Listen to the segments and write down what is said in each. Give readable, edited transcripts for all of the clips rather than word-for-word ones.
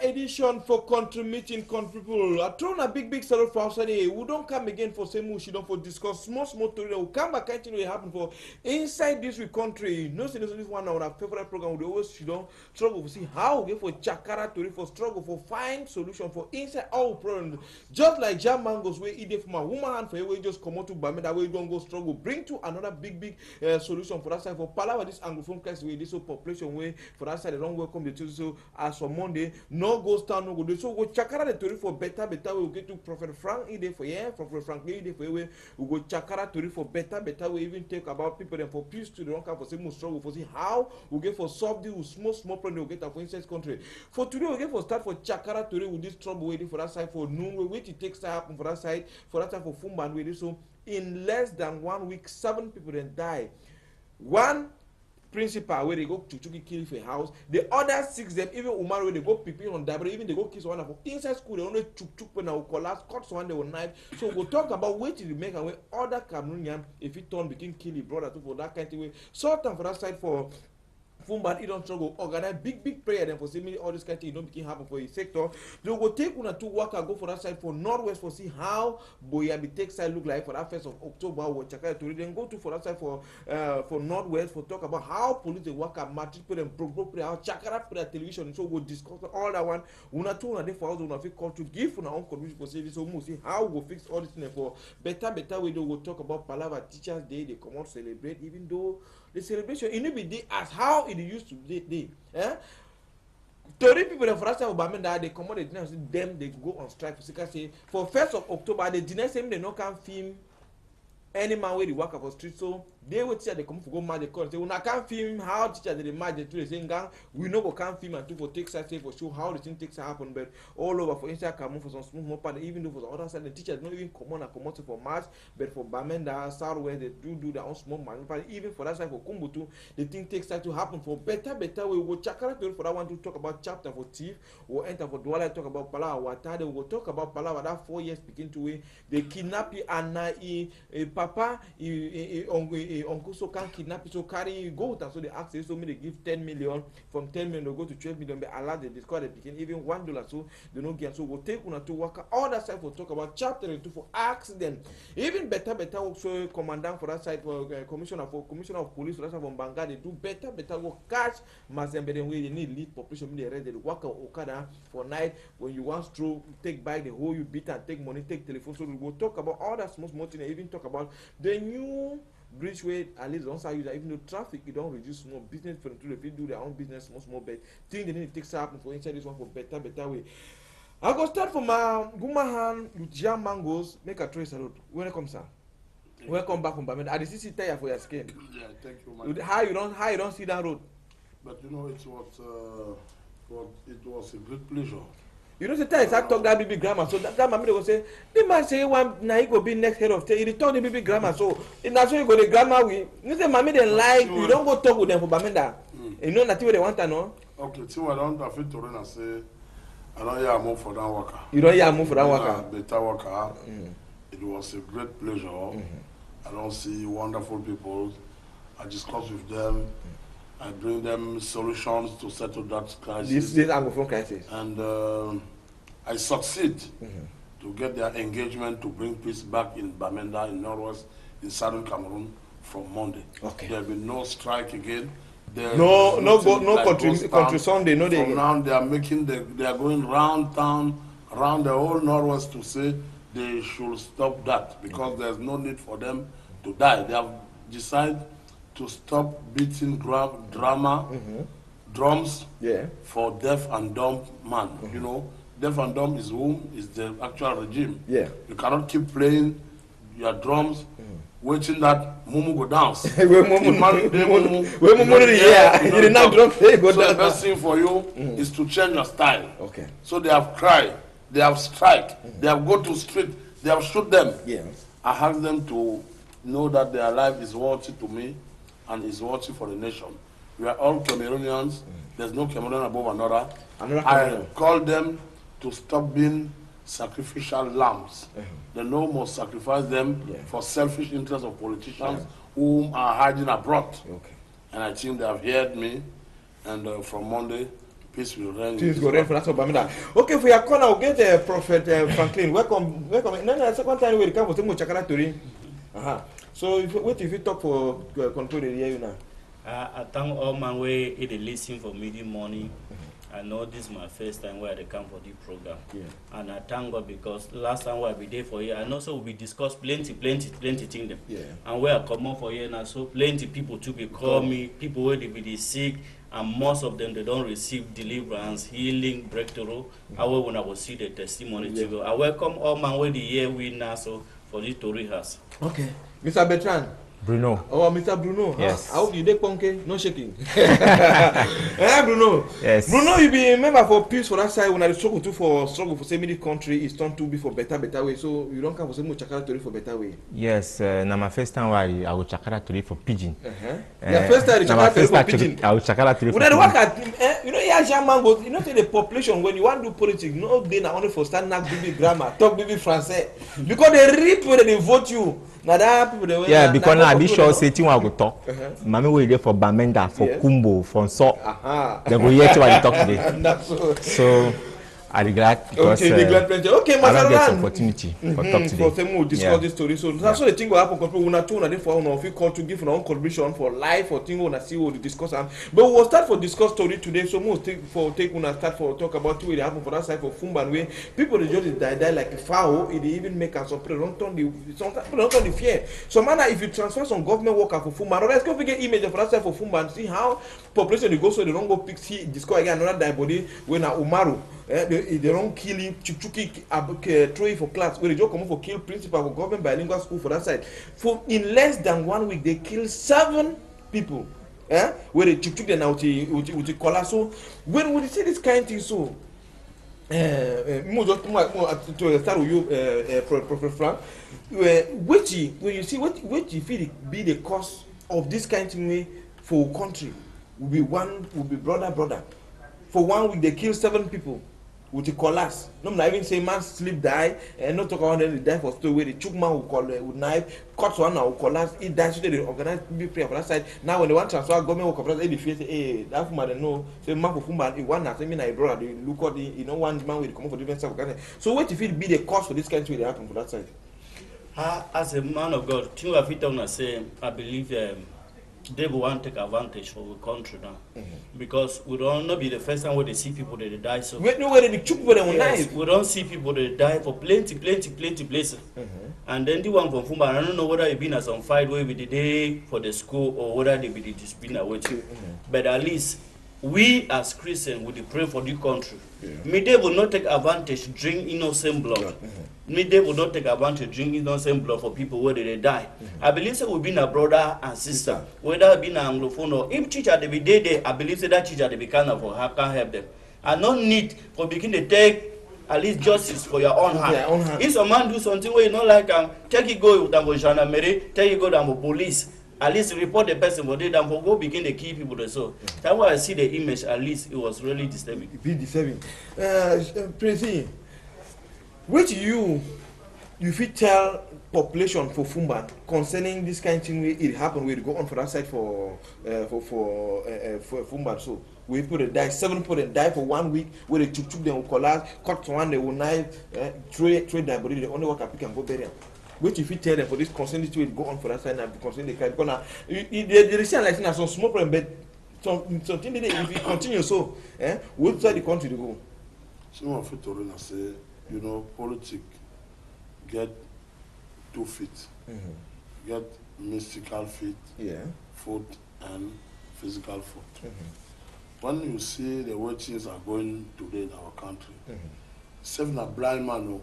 edition for country meeting, country people. I thrown a big salute for outside here. We don't come again for same we don't for discuss small story. We come back continue it happen for inside this week country. No see this one of our favorite program. We always struggle to see how we get for chakara to for struggle for find solution for inside our problem. Just like jam mangoes where eat from a woman hand for we just come out to Bame that way don't go struggle. Bring to another big solution for that side for Palawa this anglophone class way this population way for that side they don't welcome the Tuesday so as for Monday. No go stand, no go do. So we chakara the tori for better. We get to Prophet Frank ide for Prophet Frank ide for we go chakara tori for better. We even take about people and for peace to the wrong for say most struggle for see how we get for solve the small problem we get for inside country. For today we get for start for chakara tori with this trouble waiting for that side for noon. We wait to take side happen for that side for that time for Fumban waiting. So in less than 1 week, 7 people then die. One principal where they go to kill for a house, the other 6 them even woman where they go pipi on die, but even they go kiss one of inside school they only chuk when I will collapse, cut one they will knife. So we'll talk about wait till you make away other Cameroonian if it turn between kill your brother too for that kind of way. So time for that side for Fumban, you don't struggle. Organize big prayer then for see me all this kind of thing don't begin happen for your sector. They will take 1 or 2 work and go for that side for Northwest for see how Boyabi take side look like for that 1st of October. We'll check out to then go to for that side for Northwest for talk about how police they work at matric put them pro play how chakara put their television. So we'll discuss all that one. 1 or 2 1 day for us 1 or 3 call to give on our own contribution for service. So we'll see how we'll fix all this thing for better way. They will talk about Palava Teachers Day. They come out celebrate even though the celebration it need be as how it used to be. 30 people for us of Bamenda they come out they deny them they go on strike for say for 1st of October they deny them they no can film any man where they work for street so they will teach they come for go match the call say una can't film how teacher they match the two saying gang we no go can film and two for take side say for show how the thing takes happen but all over for inside Cameroon for some small more part even though for the other side the teachers not even come on and come out for match but for Bamenda Southwest they do their own small man even for that side for Kumbutu the thing takes time to happen for better we will chakara for that one to talk about chapter for thief or enter for Douala talk about Palawa Wata they will talk about Palawa that 4 years begin to way they kidnap Anna papa uncle so can kidnap so carry goat and so they ask so me they give 10 million from 10 million they go to 12 million but allow they discard they begin even $1 so they don't get so we'll take 1 or 2 worker all that side for talk about chapter 2 for accident even better also commandant for that side for commissioner of police for that side from Banga they do better go catch Mazembe then way they need lead population they ready they work Okada for night when you want to take bike they hold you beat and take money take telephone so we will talk about all that small thing even talk about the new bridgeway at least don't use that even though traffic it don't reduce small business for them to do their own business small but thing they need to take happen for inside this one for better way. I go start from my Gumahan with jam mangoes make a trace salute. Welcome sir. Welcome back from Bamenda. I did see tire for your skin. Yeah, thank you, man. How you don't see that road? But you know it was a great pleasure. You know, the time I talk that baby grammar, so that mommy will say, the man say one now he go be next head of state. He return the baby grammar, so that's why you go the grammar we. You say mommy they like you don't go talk with them for Bamenda. You know nothing what they want to know. Okay, so I don't have to run and say I don't hear move for that worker. You don't hear move for that worker. Better worker. It was a great pleasure. I don't see wonderful people. I discuss with them. I bring them solutions to settle that crisis. This Anglophone crisis. And I succeed to get their engagement to bring peace back in Bamenda, in Northwest, in Southern Cameroon from Monday. Okay. There will be no strike again. No country Sunday. No, from now they are going round town, around the whole Northwest to say they should stop that because there's no need for them to die. They have decided to stop beating drums for deaf and dumb man. You know, deaf and dumb is whom is the actual regime. Yeah. You cannot keep playing your drums, waiting that Mumu go dance. So the best thing for you is to change your style. Okay. So they have cried, they have strike, they have gone to street, they have shoot them. Yeah. I ask them to know that their life is worthy to me and is worthy for the nation. We are all Cameroonians. There's no Cameroonian above another. I call them to stop being sacrificial lambs. They no more sacrifice them for selfish interests of politicians whom are hiding abroad. Okay. And I think they have heard me. And from Monday, peace will reign. Peace will reign for that. Okay, for your corner, we'll get Prophet Franklin. Welcome. No, second time we come for some Chakara Tori. So, if you talk for control the area now? I thank all my way in the listen for me morning. I know this is my first time where they come for the program. Yeah. And I thank God because last time where I be there for you, and also we discussed plenty things. Yeah. And where I come up for you, and so plenty people to be call me, people where they be sick, and most of them they don't receive deliverance, healing, breakthrough. I will when I will see the testimony to go. I welcome all my way the year we now so for this to rehearse. Okay. Mr. Bertrand. Bruno. Oh, Mr. Bruno. Yes. How you dey punky? No shaking. Bruno. Yes. Bruno, you be a member for peace for that side. When I struggle for say many country, it's turned to be for better way. So you don't come for some chakara tori for better way. Yes. Now my first time I will chakara tori for pigeon. Your first time you chakara tori for pigeon. I will chakara tori for pigeon. Work at, you know, yeah, man goes. You know, the population when you want to do politics, no, they not only for stand up, baby grammar, talk baby Francais, because they reap when they vote you. Now that people they yeah, because now I be sure say thing I go talk. Mami will there for Bamenda, for Kumbo, for So. They go hear what I talk today. So I regret because okay, I don't get opportunity for talk today. For them we'll discuss this story. So that's what the thing will happen. Because we not two for one of you call to give our own contribution for life or thing we wanna see what we discuss. But we will start for discuss story today. So most take when start for talk about two it happen for that side for Fumban way. People they just die like a fowl. It even make us some don't turn the fear. So man, if you transfer some government worker for Fumban, let's go figure image for that side for Fumban. See how population they go so they don't go pick see discover again another die body when Umaru. They don't kill him, Chuchuki, throw for class. Where they just come for kill principal for government bilingual school for that side. For in less than 1 week, they kill 7 people. Where they Chuchuk them out with the collar. So when we see this kind of thing, so to start with you, Prophet Frank, when you see what you feel be the cause of this kind of thing for country will be brother. For 1 week, they kill 7 people. With the collapse. No, not even say man sleep die and not talk about them die for story where the chook man will call with knife, cut one will collapse, he dies so they organize big prayer for that side. Now when they want to transfer government will come they fear say, hey, that woman they know say man for Fumban, if one has say me na brother, they look at the you know one man will come for different stuff. So what if it be the cause for this kind of thing that happen for that side? As a man of God, thing I fit on say I believe they will want to take advantage for the country now. Because we don't not be the first time where they see people that they die. So we know where they choke with them yes, we don't see people that die for plenty places. And then the one from Fumba, I don't know whether it been as on fight way with the day for the school or whether they be the discipline away. But at least we as Christians will pray for the country. They will not take advantage drink innocent blood. They will not take advantage drink innocent blood for people where they die. I believe it will be a brother and sister, whether it be an Anglophone or if teacher they be there, I believe that teacher they be kind of can help them. I don't need for begin to take at least justice for your own hand. If some man do something where you not like take it go down for gendarmerie, take it go down for police. At least report the person for they then for go begin to kill people. So that's why I see the image. At least it was really disturbing. Be disturbing. Prince, which you fit tell population for Fumban concerning this kind of thing where it happened where it go on for that side for Fumban. So we people they die 7 people they die for 1 week where they took them will collapse, cut one they will knife, trade their body. The only work I pick and go bury them. Which if you tell them for this concerning to go on for that side now concerning the crime because now they receive like that some small problem but something if you continue so which side the country to go. Some of it say you know politics get 2 feet. Get mystical feet, foot and physical foot. When you see the way things are going today in our country, seven a blind man no,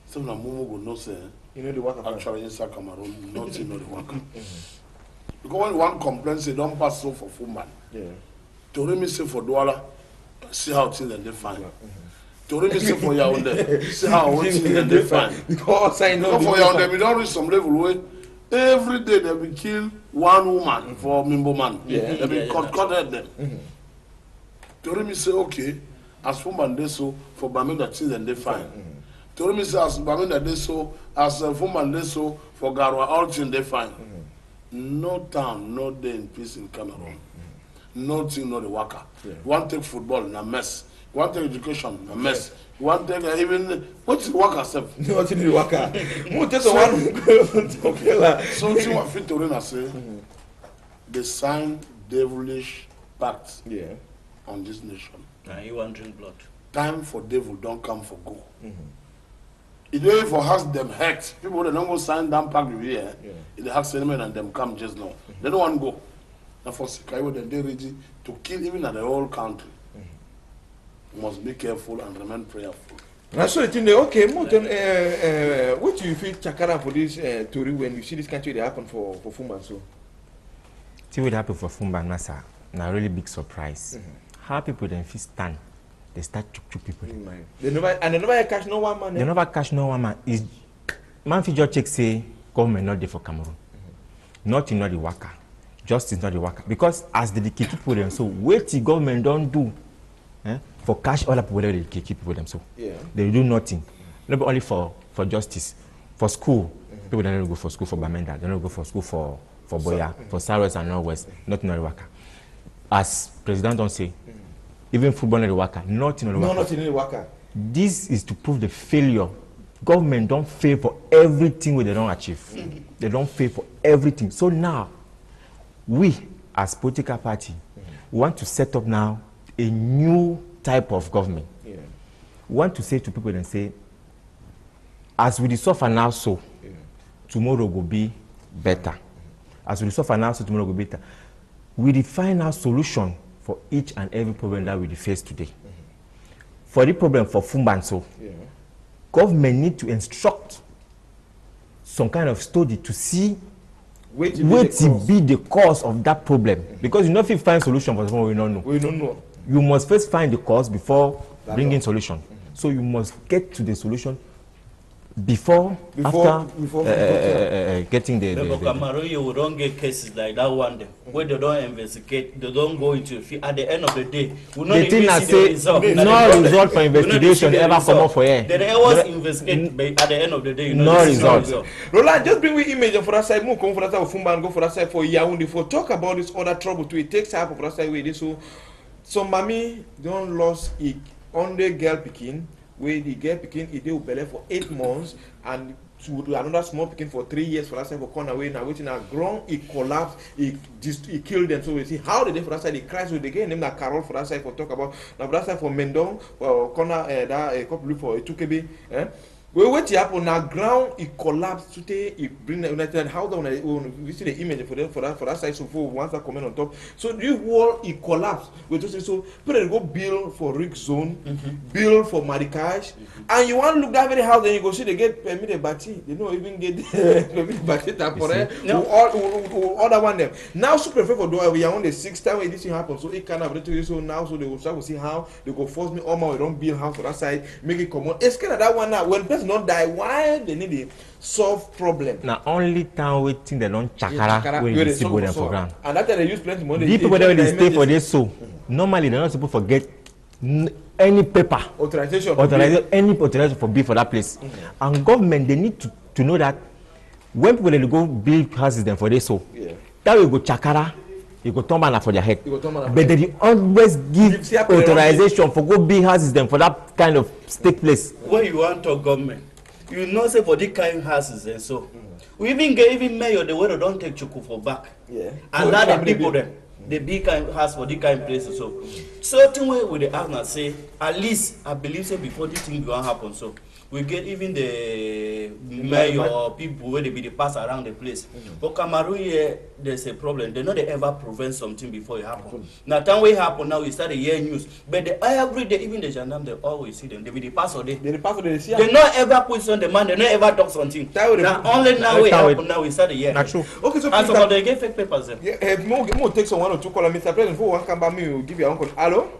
seven a mumu go no say. You know the work actually inside Cameroon, not in the work. Because when one complains, they don't pass so for Fumban. To me say for Douala, see how things they find. To me say for Yaoundé, see how things they find. Because I know for Yaoundé, we don't reach some level where every day they will kill one woman for Mimbo man. They will cut them. To me say okay, as Fumban they so for Bamenda things they find. To me say as Bamenda they so as Fumban they so for Garwa all things they find. No town, no day in peace in Cameroon. nothing, not the worker. You want to take football, na mess. You want to take education, na mess. You want to take even what's the worker self? Nothing the worker. Okay. Something what fit to say. They sign devilish pact on this nation. Now you want drink blood. Time for devil don't come for go. It don't for has them hurt. People that don't go sign down pact with here. It has cinnamon and them come just now. They don't want to go. And for Sikaiwo, then they ready to kill even at the whole country. Must be careful and remain prayerful. That's what you know. Okay, Morton, what do you feel Chakara for this story when you see this country that happen for Fumba? So, see what happened for Fumba Nasa. Now, really big surprise. How people then feel stand. They start to people. They never catch no one man. They never catch no one man. Is man fi just check say government not there for Cameroon. Nothing not the worker. Justice not the worker. Because as the keep people them so what the government don't do for cash all the people they keep people them so they do nothing. Not only for justice. For school, people don't go for school for Bamenda, they don't go for school for Boya, for Southwest and Northwest, nothing not the worker. As President don't say, even football not the worker, nothing not the worker. No, nothing in the worker. This is to prove the failure. Government don't fail for everything where they don't achieve. They don't fail for everything. So now, we as political party want to set up now a new type of government. We want to say to people and say, as we suffer now so, tomorrow will be better. As we suffer now so, tomorrow will be better. We define our solution for each and every problem that we face today. For the problem for Fumbanso, government need to instruct some kind of study to see what will be the cause of that problem. Because you know if you find solution for something we don't know. We don't know. You must first find the cause before bringing solution. So you must get to the solution before getting the Cameroon, you don't get cases like that one where they don't investigate, they don't go into it. At the end of the day, we not even see the result. No result for investigation ever come up for here. They always investigate, but at the end of the day, you know, no result. Roland, just bring me image for that side. Move come for that side of Fumba and go for that side for Yaoundé. For talk about this other trouble too. It takes time for that side with this. So mommy don't lost it on the girl picking. Where the girl picking it will belay for 8 months and to another small picking for 3 years for that side for corner away now waiting a grown it collapsed it killed them. So we see how they for that side they cry so they get name that Carol for that side for talk about now for that side for Mendong for corner that couple for Etukebe we wait happen now ground it collapsed today it bring the United how down we see the image for them for that side so for once that comment on top so this wall it collapsed we just say so people go build for Rick zone build for Marikage and you want to look that very house then you go see they get permit a bati they don't even get permit bati that for them all other one them now super for do we are on the 6th time when this thing happen so it can have to so now so they will start to see how they go force me all my we don't build house for that side make it come on it's kind of that one now when person not die why they need to solve problem now only time waiting they don't chakara when they see them for ground and that they use plenty money the people when they stay for this so normally they're not supposed to forget any paper authorization any authorization for build for that place and government they need to know that when people they go build houses them for this so that will go chakara you go turn banner for their head but they always give authorization for go build houses them for that kind of stake place when you want to government you know say for this kind of houses and so we even get mayor the way they don't take chuku for back and now the people them the big kind house for this kind of places so certain way with the ask now say at least I believe say before this thing will happen so we get even the mayor or people where they be the pass around the place. For Cameroon here, there's a problem. They know they ever prevent something before it happens. Now time we happen now we start to hear news. But every day, even the gendarme, they always see them. They be the pass or they not ever question the man, they not ever talk something. Now only now we happen now we start to hear. Not true. Okay, so and some of them get fake papers then. More take some 1 or 2 calls. Mr. President, before one come back me, will give your uncle. Hello?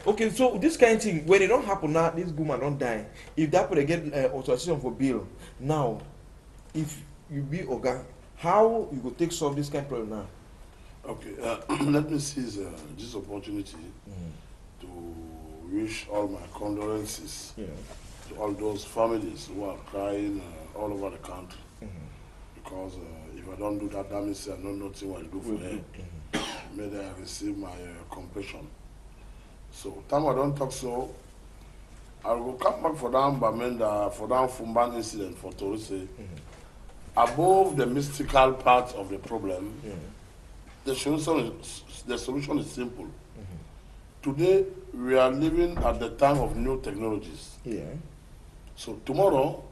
Okay, so this kind of thing, when it don't happen now, this woman don't die. If that would get authorization for bill, now, if you be Oga, how you go take solve this kind of problem now? Okay, let me seize this opportunity to wish all my condolences to all those families who are crying all over the country. Because if I don't do that, that means I know nothing what to do for them. may they receive my compassion. So, time I don't talk so, I will come back for that Bamenda, for that Fumban incident for Torise. Above the mystical part of the problem, the solution is simple. Today, we are living at the time of new technologies. So tomorrow,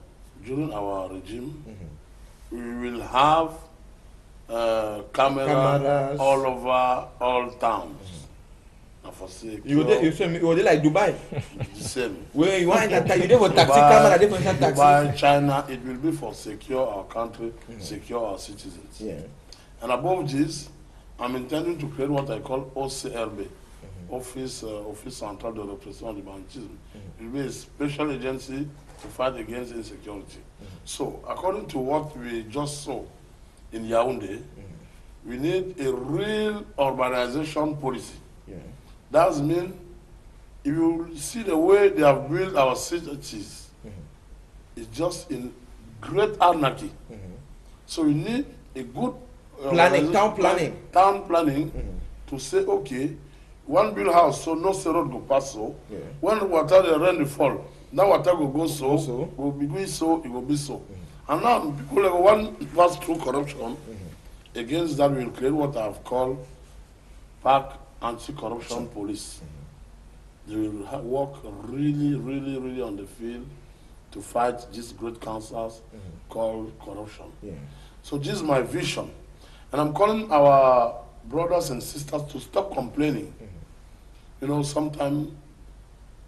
during our regime, we will have cameras all over all towns. For you were like Dubai. The same. Where you want that you have a taxi camera, different taxi. Dubai, China, it will be for secure our country, secure our citizens. And above this, I'm intending to create what I call OCRB, Office Central de Repression du Banditisme. It will be a special agency to fight against insecurity. So, according to what we just saw in Yaoundé, we need a real urbanization policy. That means, if you see the way they have built our cities, it's just in great anarchy. So we need a good town planning to say, okay, one build house, so no road go pass so. When water the rain fall, now water go so, will be going so, it will be so. And now people like one pass through corruption. Against that, we will create what I have called park anti-corruption police. They will work really on the field to fight these great cancers called corruption. So this is my vision. And I'm calling our brothers and sisters to stop complaining. You know, sometimes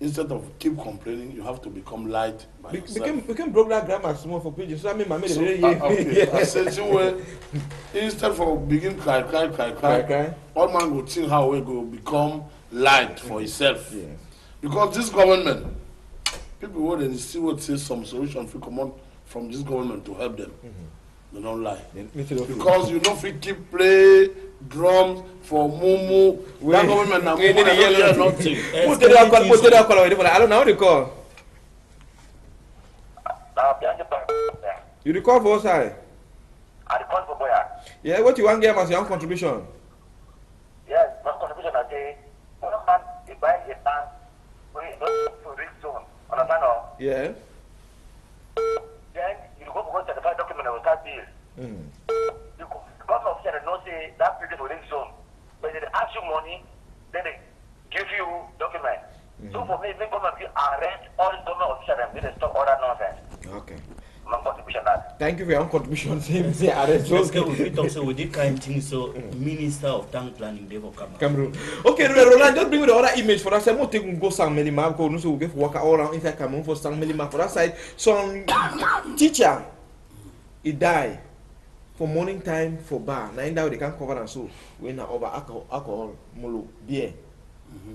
instead of keep complaining, you have to become light by yourself. We can broke that grammar small for pages. So I mean, my I said, instead of begin cry, all man go think how we go become light for himself. Because this government, people would still say some solution if you come on from this government to help them. They don't lie. Because you know if you keep play drums for Mumu, that government now Mumu don't hear nothing. I don't know how to call. You recall for us, I recall for Boya. Yeah, what you want to give as your own contribution? Yes, my contribution I say, one man, he buy a tank, we go to this zone, understand? Yeah. Then you go to certify document and start deal. The government officer don't say that building for this zone, but they ask you money, then they give you document. So for me, they come and arrest all the government officers and they stop all that nonsense. Okay. My contribution that. Thank you for your own contribution. Say arrest. We talk so with the kind thing so Minister of Town Planning they will come. Cameroon. Okay, Roland, just bring me the other image for us. I'm not taking go Sang Melima because we get work all around inside Cameroon for Sang Melima for that side. Some teacher, he died for morning time for bar. Now in that they can cover and so when over alcohol, molo, beer.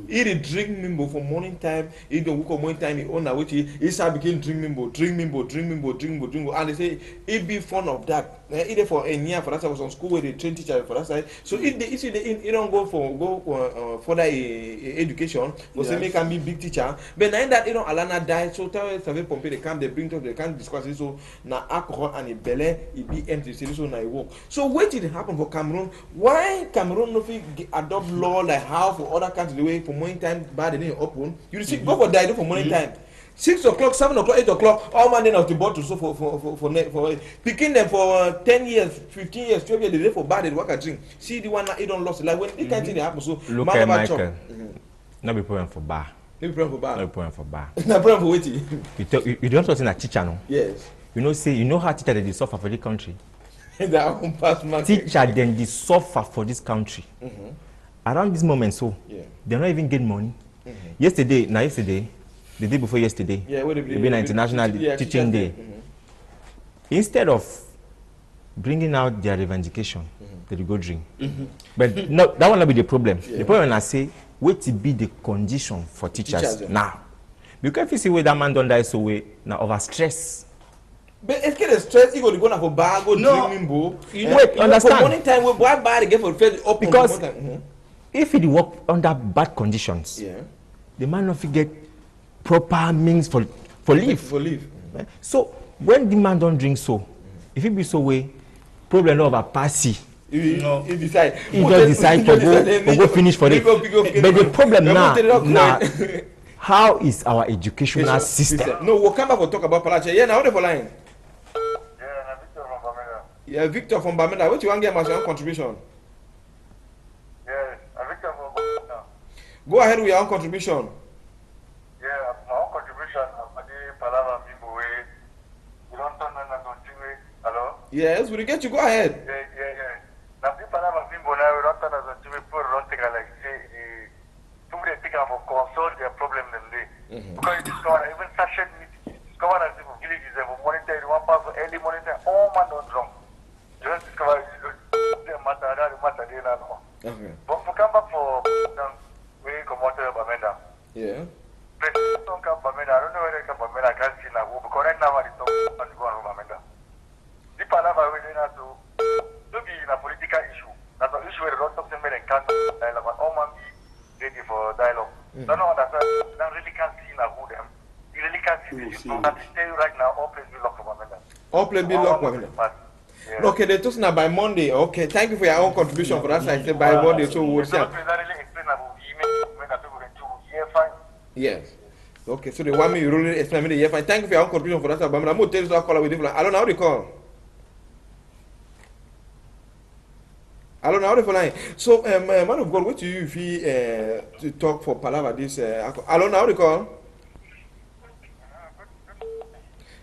He drink mimbo for morning time. He don't work on morning time. He own a which he start became drink mimbo, and they say it be fun of that. Either for a year for that I was on school where they train teacher for that side. So if they don't go for further education, because they can be big teacher. But now that Alana died, so tell Savé Pompey they come, they bring to they can't discuss it. So now alcohol and a belly it be empty. So now it work. So what did it happen for Cameroon? Why Cameroon no adopt law like how for other countries? For morning time, bad and open. You see, go for die for morning time. 6 o'clock, 7 o'clock, 8 o'clock, all man then of the bottle so for picking them for 10 years, 15 years, 12 years, they for bad, they work a drink. See the one that you don't lost. Like when it can't happen, so look at Michael. No be problem for bar. No be problem for bar. No be problem for bar. No problem for waiting. You don't talk to a teacher, no? Yes. You know how teacher they suffer for the country. Teacher then they suffer for this country. Around this moment, so they're not even getting money. Yesterday, the day before yesterday, it's been an international teaching day. Instead of bringing out their revendication, they go drink. But no, that will not be the problem. The problem I say, wait to be the condition for teachers now. Because if you see where that man don't die so way now over stress. But it's kind of stress. You go to go for bar, go drinking, bro. Wait, understand? For morning time, we buy bar again for first open. Because if he work under bad conditions, the man not get proper means for leave. So when the man don't drink so, if he be so way, problem of a passy He decide. He just decide to go finish for it. But the problem now, how is our educational system? No, we'll come back and talk about Palache. Yeah, now on the line. Yeah, Victor from Bamenda. What you want to get your own contribution? Yeah, Victor from Bamenda. Go ahead with your own contribution. Yeah, my own contribution. Hello? Yes, we'll get you. Go ahead. Yeah. Console their problem them day. Because even session discover that the villages have monitor one part for early monitor, all man don't drunk. Just discover the matter they know. Okay. But for come back for we come out of Bamenda. Yeah. Don't come Bamenda. I don't know whether come Bamenda. I can't see now. Because right now I don't want to go on Bamenda. The Palava we don't have to be in a political issue. That's an issue where a lot of them and can't dialogue. All man be ready for dialogue. Don't know that I really can't see now who them. You really can't see this. I can tell you right now, all places be locked for Bamenda. All places be locked for Bamenda. Yeah. Okay, they're talking about by Monday. Okay, thank you for your own contribution for that side. Say by Monday, so we'll see. Yes. Okay, so they want me to really explain me the year fine. Thank you for your own contribution for that side. I'm going to tell you to call with different. I don't know how they call. I don't know how they line. So, man of God, what do you feel to talk for Palava this? I don't know how they call.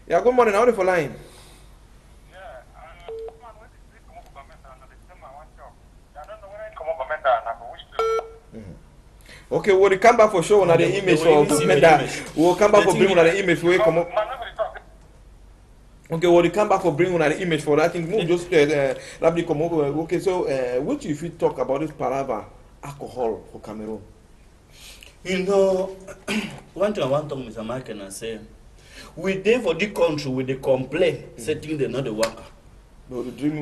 Yeah, good morning. How they for line? Okay, we'll come back for show on the image for we'll come back for bring on the image for come up. Okay, we'll come back for bring on the image for that thing. Move just rapidly come over. Okay, so what if you talk about this Palava alcohol for Cameroon? You know, one thing I want to Mr. Mike and I say, we there for the country with the complaint, setting the not the worker.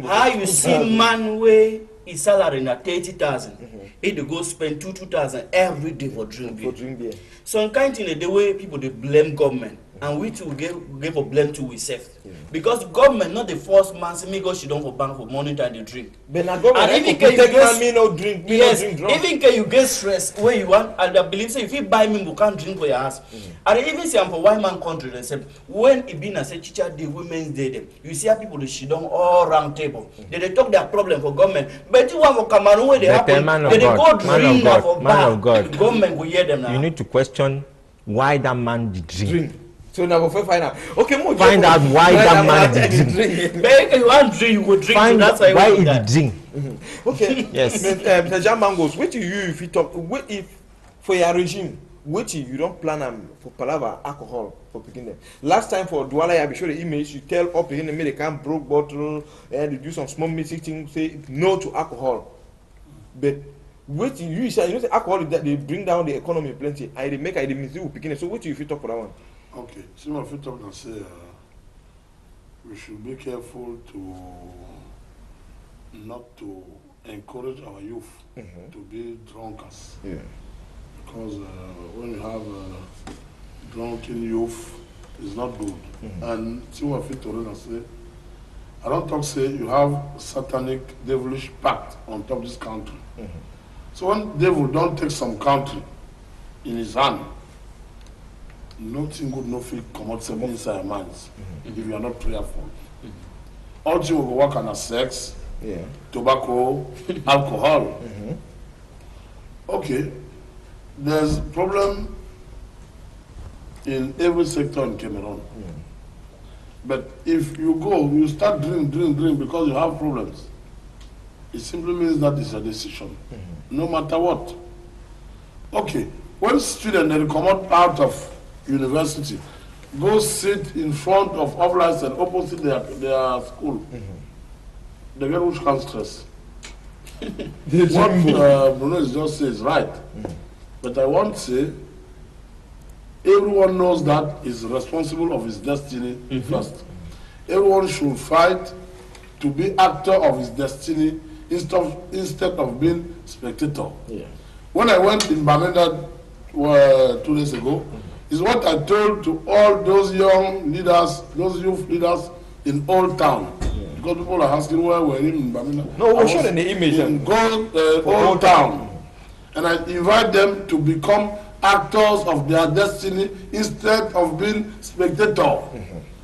How you see man way his salary na 30,000, he dey go spend 2,000 every day for drink beer. Some kind thing the way people they blame government, and we too give a blame to ourselves. Because government not the first man say me go she don't for bank for monitor the drink. But na government and even can me no drink, me yes, no drink drunk. even can you get stress where you want, and I believe say if you buy me you can't drink for your house. And even say I'm for white man country they say when it been a say teacher day, women's day them, you see how people they sit down all round table. They talk their problem for government. But you want for Cameroon where they happen, they go drink now for bar. Government will hear them now. You need to question why that man did drink. So now we'll find out. Okay, find out why that man did drink. Make you want drink, you go drink. Find that's why he did drink. Okay. Yes. Mr. John Mangos, what do you if you talk? What if for your regime? What if you don't plan for Palava alcohol for picking them? Last time for Douala, I be sure the image you tell up picking them they can't broke bottle and they do some small mixing say no to alcohol. But what you say, you know, the alcohol that they bring down the economy plenty. I they make I they miss you picking it. So what do you talk for that one? Okay, some of you talk and say we should be careful to not to encourage our youth to be drunkards. Yeah. Because when you have drunken youth, it's not good. And some of you talk and say, I don't talk say you have satanic devilish pact on top of this country. So when devil don't take some country in his hand, nothing good, nothing come out inside your minds if you are not prayerful. All you will work on sex, tobacco, alcohol. Okay, there's a problem in every sector in Cameroon. But if you go, you start drink because you have problems, it simply means that it's a decision, no matter what. Okay, when students they come out of university, go sit in front of office and opposite their school. They get which kind of stress. What Bruno is just says is right. But I want to say, everyone knows that is responsible of his destiny first. Everyone should fight to be actor of his destiny instead of being spectator. When I went in Bamenda 2 days ago, is what I told to all those young leaders, those youth leaders in Old Town. Because people are asking why we're in Bamina. No, we're showing the image. In Old Town. And I invite them to become actors of their destiny instead of being spectator.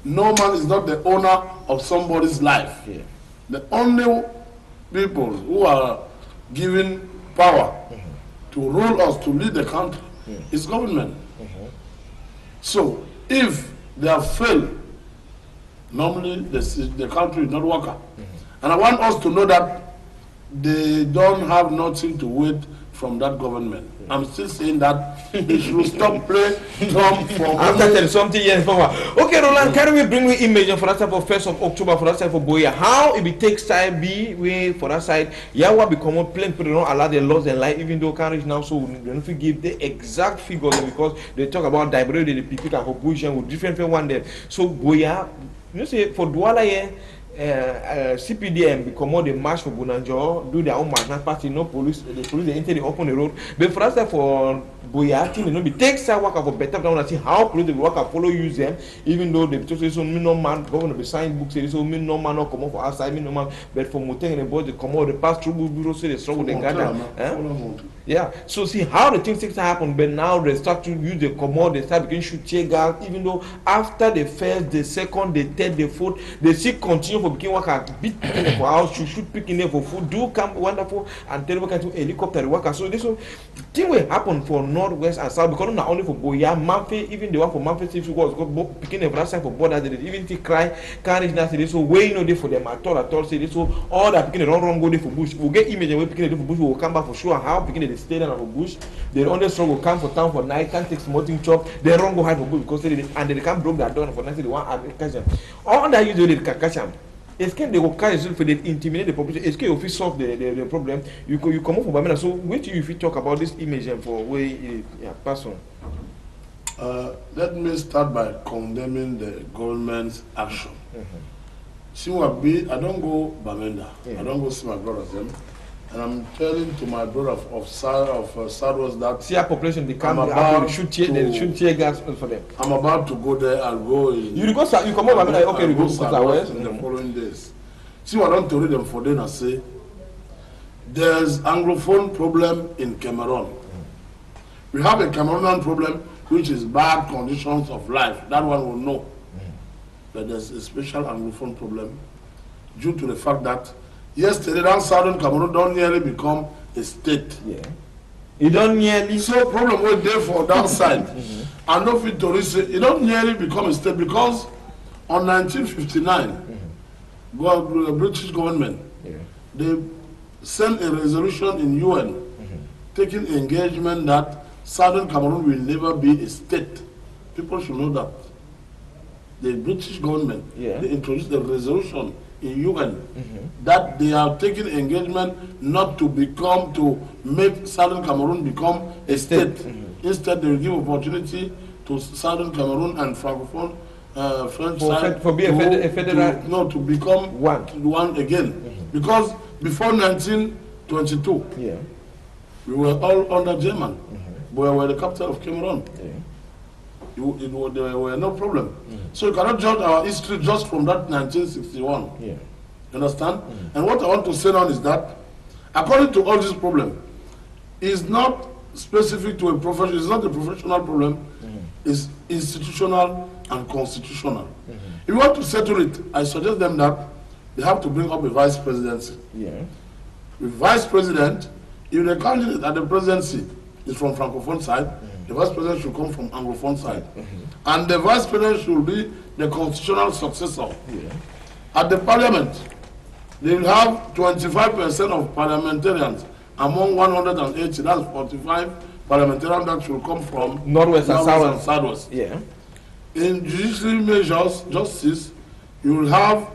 No man is not the owner of somebody's life. Yeah. The only people who are given power to rule us, to lead the country, is government. So if they have failed, normally the country is not working. And I want us to know that they don't have nothing to wait from that government. I'm still saying that they should stop playing Trump for after something years forward. Okay, Roland, can we bring we image for that type of 1st of October for that type of Boya? How if it takes time be way for that side, Yawa become plain people don't allow their loss and life, even though carriage now so we don't give the exact figures because they talk about diversity, the people and opposition with different one there. So Boya, you know say for Douala here. CPDM become the march for Bunanjo, do their own march party, no police, the police they enter the open the road. But for us for Boya team, you know, we take some work for better down and see how police the worker follow use them, even though they say so no man governor be sign books, say so no man not come up for outside, no man, but for Muteng and the boys they come out, they pass through bureau, say they struggle, they gather. Yeah, so see how the things happen, but now they start to use the commode, they start beginning shoot tear gas, even though after the first, the second, the third, the fourth, they still continue for begin work at beat for house, shoot picking there for food, do come wonderful and terrible kind of helicopter worker. So this thing will happen for northwest and south because not only for Boya, Mamfe, even the one for Mamfe City was picking a side for borders, they even to cry, carriage now say this so way no day for them at all say this so all that picking the wrong go there for bush. We'll get image and we picking it for bush, we'll come back for sure how picking the stadium of bush. They only struggle come for town for night, can't take smoking chop, they wrong go hide for bush because they can't break their door for night, they want agriculture. All that usually they can catch them. Est-ce que they will catch for they intimidate the population? Est-ce que you solve the problem? You come up from Bamina. So wait till you talk about this image and for way pass on. Let me start by condemning the government's action. See what be I don't go Bamenda. I don't go see my brothers them. And I'm telling to my brother of Southwest that see our population they come about shoot tear gas for them. I'm about to go there. I'll go. You come over like okay, you go Southwest in the following days. See what I don't tell them for them. I say there's Anglophone problem in Cameroon. We have a Cameroonian problem which is bad conditions of life. That one will know. But there's a special Anglophone problem due to the fact that yesterday, that southern Cameroon don't nearly become a state. Yeah. It don't nearly. So problem was there for downside. And no fit to say it don't nearly become a state because on 1959, the British government they sent a resolution in UN taking engagement that southern Cameroon will never be a state. People should know that. The British government they introduced a resolution in UN that they are taking engagement not to make Southern Cameroon become a state. Instead, they will give opportunity to Southern Cameroon and Francophone French side to become one again. Because before 1922, we were all under German. We were the capital of Cameroon. There were no problem. So you cannot judge our history just from that 1961. You understand? And what I want to say now is that, according to all this problem, is not specific to a profession. It's not a professional problem. It's institutional and constitutional. If you want to settle it, I suggest them that they have to bring up a vice presidency. The vice president, if the candidate at the presidency is from Francophone side, the vice president should come from Anglophone side. And the vice president should be the constitutional successor. At the parliament, they will have 25% of parliamentarians among 180, that's 45 parliamentarians that should come from Northwest and Southwest. In judiciary measures, justice, you will have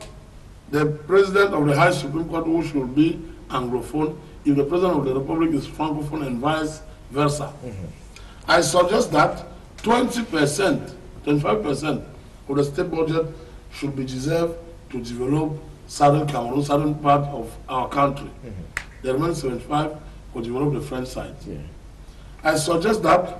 the president of the High Supreme Court who should be Anglophone, if the president of the Republic is Francophone and vice versa. I suggest that 20%, 25% of the state budget should be reserved to develop southern Cameroon, southern part of our country. The remaining 75% will develop the French side. I suggest that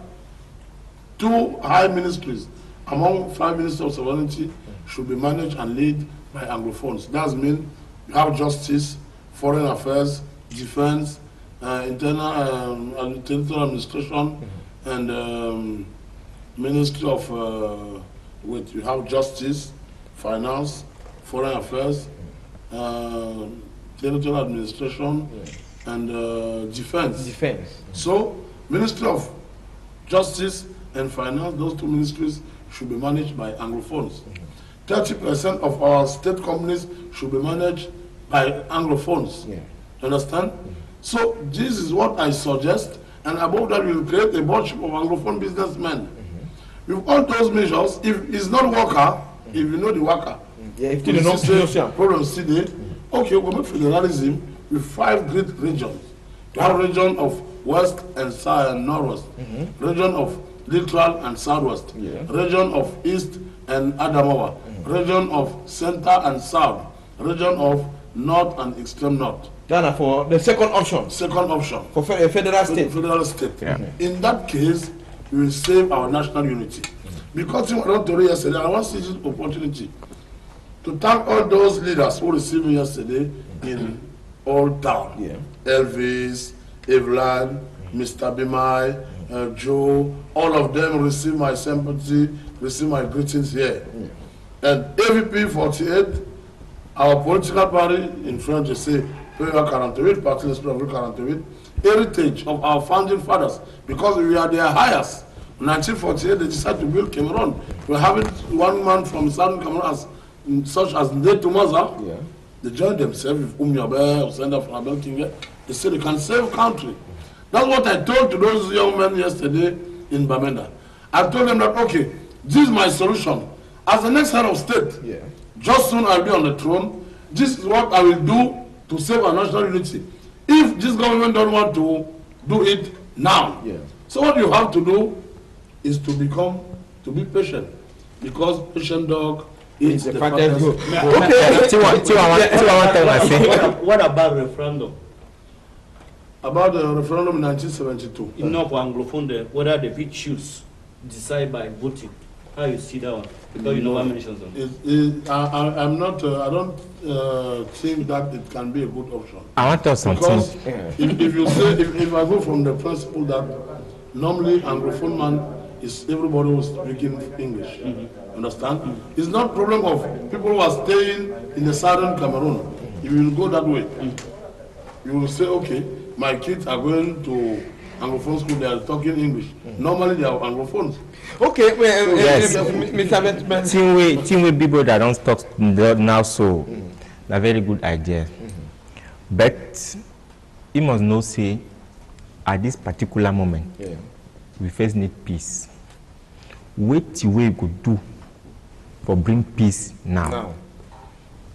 2 high ministries among 5 ministers of sovereignty should be managed and led by Anglophones. That means you have justice, foreign affairs, defense, internal and territorial administration, and Ministry of you have justice, finance, foreign affairs, territorial administration, and defense. So, Ministry of Justice and Finance, those two ministries should be managed by Anglophones. 30% of our state companies should be managed by Anglophones. Understand? So, this is what I suggest, and above that, we will create a boardship of Anglophone businessmen. With all those measures, if it's not worker, if you know the worker, if you don't know problem still okay, we'll make federalism with 5 great regions. You have region of West and South and Northwest, region of Littoral and Southwest, region of East and Adamawa, region of Center and South, region of North and Extreme North. Ghana for the second option. For federal state. Federal state. In that case, we will save our national unity. Because I went to yesterday, I want to seize this opportunity to thank all those leaders who received me yesterday in Old Town. Elvis, Evelyn, Mr. Bimai, Joe, all of them received my sympathy, received my greetings here. And AVP 48, our political party in French, they say, Parti National 48, heritage of our founding fathers, because we are their highest. In 1948, they decided to build Cameroon. We have it one man from Southern Cameroon, such as Nde Tumaza. They joined themselves with Umyabe or Sender from Abel King. They said they can save country. That's what I told to those young men yesterday in Bamenda. I told them that, okay, this is my solution. As the next head of state, just soon I'll be on the throne. This is what I will do to save our national unity. If this government don't want to do it now, so what you have to do is to be patient, because patient dog is the fattest. What about referendum? About the referendum in 1972. Enough Anglophone, whether the big choose decide by voting. How you see that one? Because you know what mentions on. I'm not. I don't think that it can be a good option. I want to something. Because if you say, if I go from the principle that normally Anglophone man is everybody who's speaking English, understand? It's not problem of people who are staying in the southern Cameroon. If you will go that way, you will say, okay, my kids are going to Anglophone school, they are talking English. Normally they are Anglophones. Okay, well, yes. Mr. People that don't talk now, so a very good idea. But you must know, say, at this particular moment, we first need peace. What we could do for bring peace now.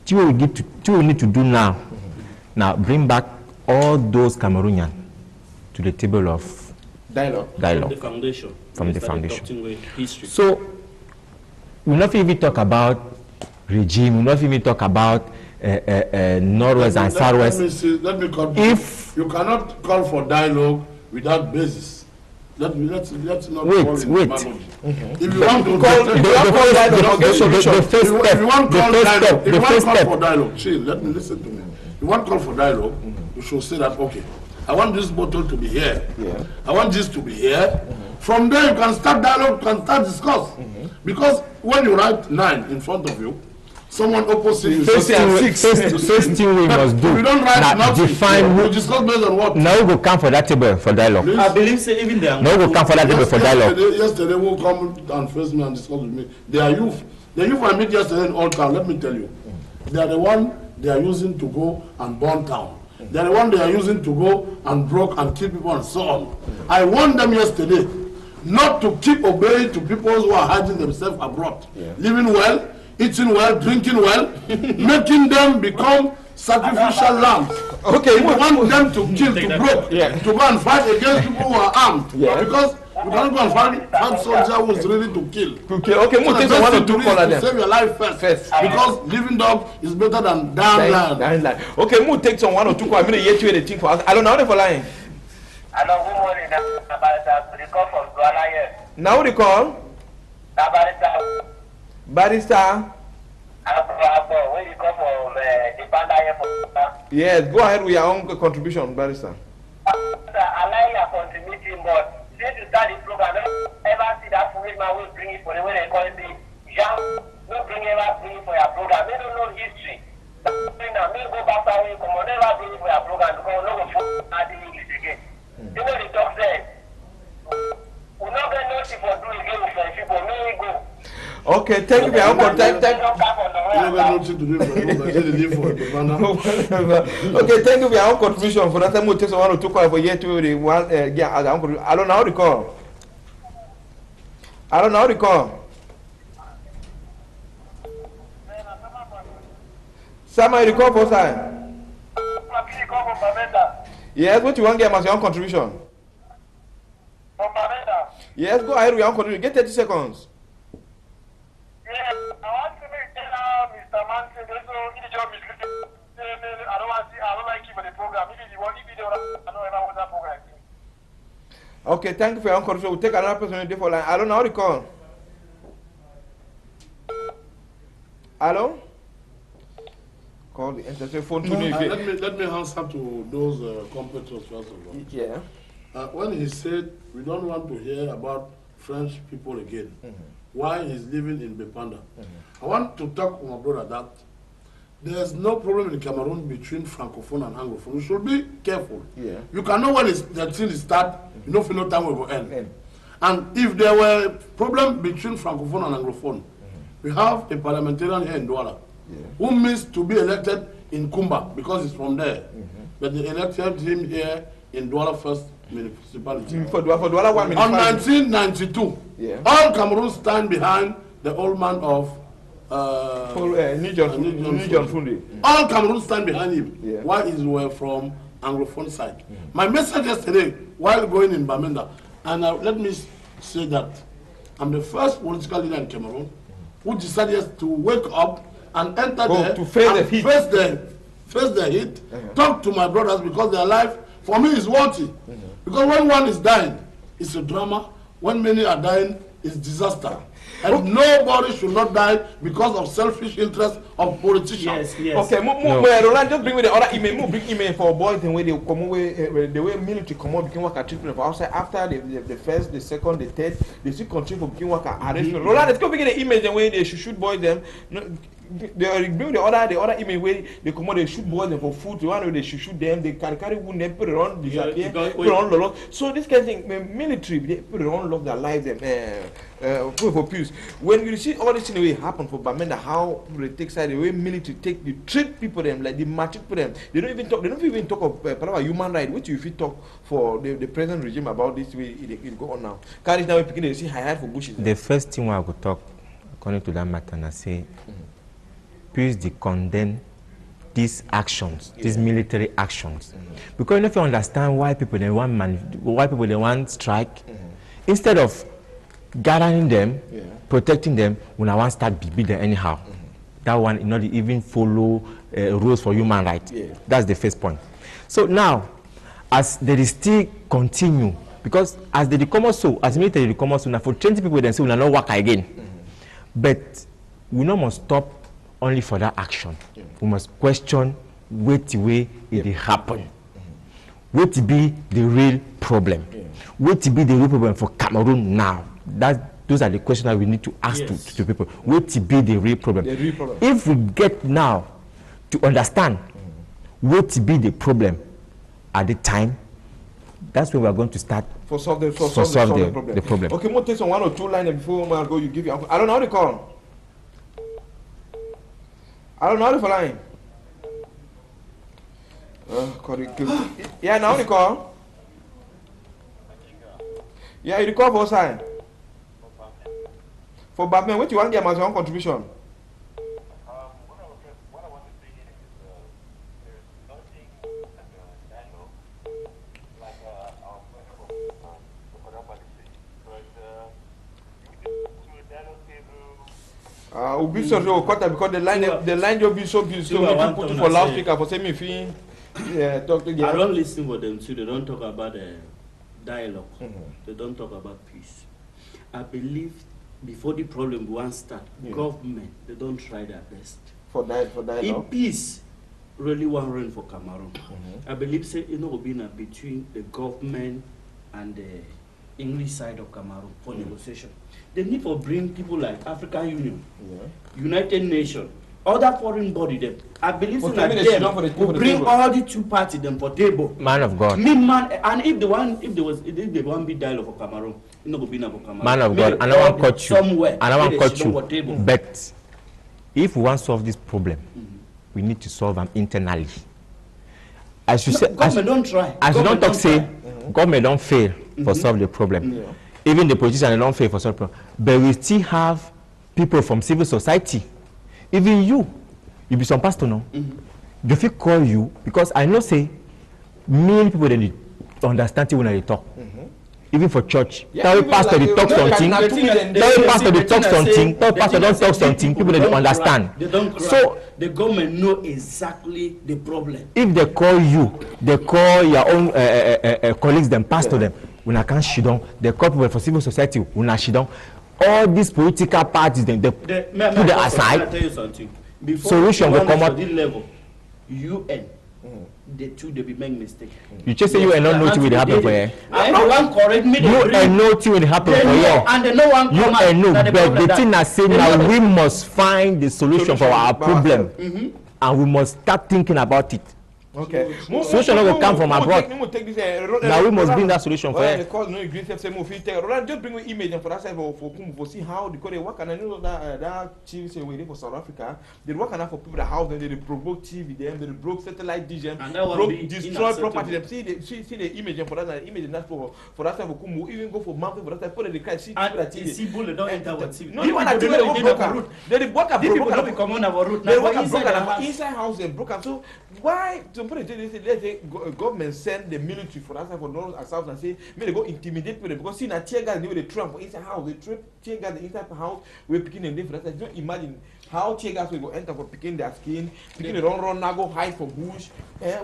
What we need to do now. Now bring back all those Cameroonians to the table of dialogue. From the foundation. So we not even talk about regime. We not even talk about Northwest and Southwest. Let me if you cannot call for dialogue without basis, let's not wait. If you want to call for dialogue, chill. Let me listen to me. If you want to call for dialogue, you should say that, okay, I want this bottle to be here. I want this to be here. From there, you can start dialogue, you can start discuss. Because when you write 9 in front of you, someone opposite you first thing we must do. We don't write nothing. Define we discuss based on what. Now we go come for that table for dialogue. Please. I believe say even the now we go come for that table for dialogue. Yesterday will come and face me and discuss with me. They are youth. The youth I met yesterday in Old Town, let me tell you. They are the one they are using to go and burn town. They are the one they are using to go and broke and kill people and so on. I warned them yesterday not to keep obeying to people who are hiding themselves abroad, living well, eating well, drinking well, making them become sacrificial lambs. Okay, we want them to kill, to broke, to go and fight against people who are armed. Because you cannot go and find soldier who is ready to kill. Okay, so the best thing to do is to save your life first. Because living dog is better than dying lion. Okay, we'll take some 1 or 2 calls. I'm going to get you anything for us. I don't know for lying. Hello, good morning. The call from Douala here. Now the call? Barista. Barista. Where you come from the Panda Airport. Yes, go ahead with your own contribution, Barrister. I like your contributing, but since you start the program, I don't ever see that foolish man will bring it for the way they call it the jam. No bring it for your program. They don't know history. Now, me go back that way, come on, never bring it for your program because no go for the English again. You know the talk there. We're not going to know if we're doing again with people. May go. Okay, thank you for your own contribution. Okay, thank you for your own contribution. For that time, we'll take one or two calls for year two. I don't know how to call. I don't know how to call. Somebody call for time. Yes, what you want to get as your own contribution? Yes, go ahead with your own contribution. Get 30 seconds. Yes, I want to tell Mr. Manson, this job is I don't like him in the program. If you want, I don't ever want that program. Okay, thank you for your own contribution. We'll take another person on the phone line. I don't know how to call. Hello? Call the internet phone to me. Let me answer to those competitors first of all. Yeah. When he said we don't want to hear about French people again, why he's living in Bepanda, I want to talk to my brother that there's no problem in Cameroon between Francophone and Anglophone. We should be careful. Yeah. You can know when the thing start, you know, for no time will end. And if there were problem between Francophone and Anglophone, we have a parliamentarian here in Douala who means to be elected in Kumba because he's from there. But they elected him here in Douala First Municipality. For Douala 1 On 1992, all Cameroon stand behind the old man of Nijon Fundi. All Cameroon stand behind him. Why is we from Anglophone side? My message yesterday while going in Bamenda, and let me say that I'm the first political leader in Cameroon who decided to wake up and enter there to face the heat. Face the heat, talk to my brothers because their life for me is worthy. Because when one is dying, it's a drama. When many are dying, it's disaster. And nobody should not die because of selfish interest of politicians. Yes. Okay, Roland, just bring me the other email. Bring email for boys and where they come away, the way military come out, became work at treatment for outside. After the first, the second, the third, they still continue for became work at arrangement. Roland, let's go begin the email and where they should shoot boys them. They bring the other email where they come out, they shoot boys them for food. The one where they should shoot them, they carry wound them, put it on, disappear, put it on the lock. So this kind of thing, military, they put it on, love their lives, them. For peace. When you see all this in the way happen for Bamenda, how they take side, the way military take, they treat people them like they maltreat them. They don't even talk of human rights. Which you talk for the present regime about this way it go on now. Carries now picking they see high for bushes. The first thing I could talk according to that matter and I say, please they condemn these actions, these military actions. Because if you understand why people they want strike, instead of gathering them, protecting them, when I want to start beat them anyhow. That one not even follow rules for human rights. That's the first point. So now, as they still continue, because as they come also, as military come also, now for 20 people then say we will not work again. But we not must stop only for that action. We must question what way it happen. What be the real problem? What be the real problem for Cameroon now? Those are the questions that we need to ask to people. What to be the real problem? If we get now to understand what to be the problem at the time, that's when we are going to start solve the problem. Okay, we'll take some 1 or 2 lines before we go. You give you. I don't know how to call. I don't know how to line. Yeah, now the call. Yeah, you call for sign. For Batman, what you want to get as your own contribution? What I want to say is there's nothing national like our policy. But to a dialogue table. Ubi so because the line will be so good, so we can put it for loudspeaker for say me fee. Yeah, talk together. I don't listen for them too. They don't talk about dialogue. They don't talk about peace. I believe before the problem once start, government, they don't try their best. For that, if peace really want rain for Cameroon, I believe say it will be between the government and the English side of Cameroon for negotiation. They need to bring people like African Union, United Nations, other foreign body them. I believe so that them will bring all the two parties them for table. Man of God. Me man, and if the one be dialogue for Cameroon, it no go be na for Cameroon. Man of God, and I want to cut you. Somewhere. And I want to cut you. But if we want to solve this problem, we need to solve them internally. As you say, government don't try. As you don't talk, say government don't fail for solve the problem. Even the politicians they don't fail for solve the problem. But we still have people from civil society. Even you be some pastor now. They feel call you because I know say many people they understand it when they talk. Even for church, tell pastor they talk something. Tell pastor they talk something. Tell pastor don't talk something. People they don't understand. They don't cry. So the government know exactly the problem. If they call you, they call your own colleagues, them pastor them. When I can't shit down, they call people for civil society. When I shit down, all these political parties, they put them aside. I tell you something. Before solution will come up. This level, UN. The two they be make mistake. You just say you and not know what will happen for you. I no one correct me. You and know what will happen for you. And they no one you and know, but the thing I say now, we must find the solution for our problem, and we must start thinking about it. Okay. Solution will come from abroad. Now we must bring that solution for it. Just bring me image and for that side for see how the Korea work. And I know that TV say we for South Africa. They work on for people that house them. They broke TV them. They broke satellite dish them. Destroy property them. See the image and for that image and that for that side for Kumu. Even go for mountain for that side. Put the cry. See that TV. See bullet don't enter what TV. No, even that TV they broke route. They broke a people don't come on our route. They work inside house and broke up. So why? Let's say government send the military for us for north and south and say may they go intimidate people because see na tear gas they trap for inside house, they trap tear gas inside the house, we picking them for that. Don't imagine how tear gas will go enter for picking their skin, picking the run now go hide for bush. You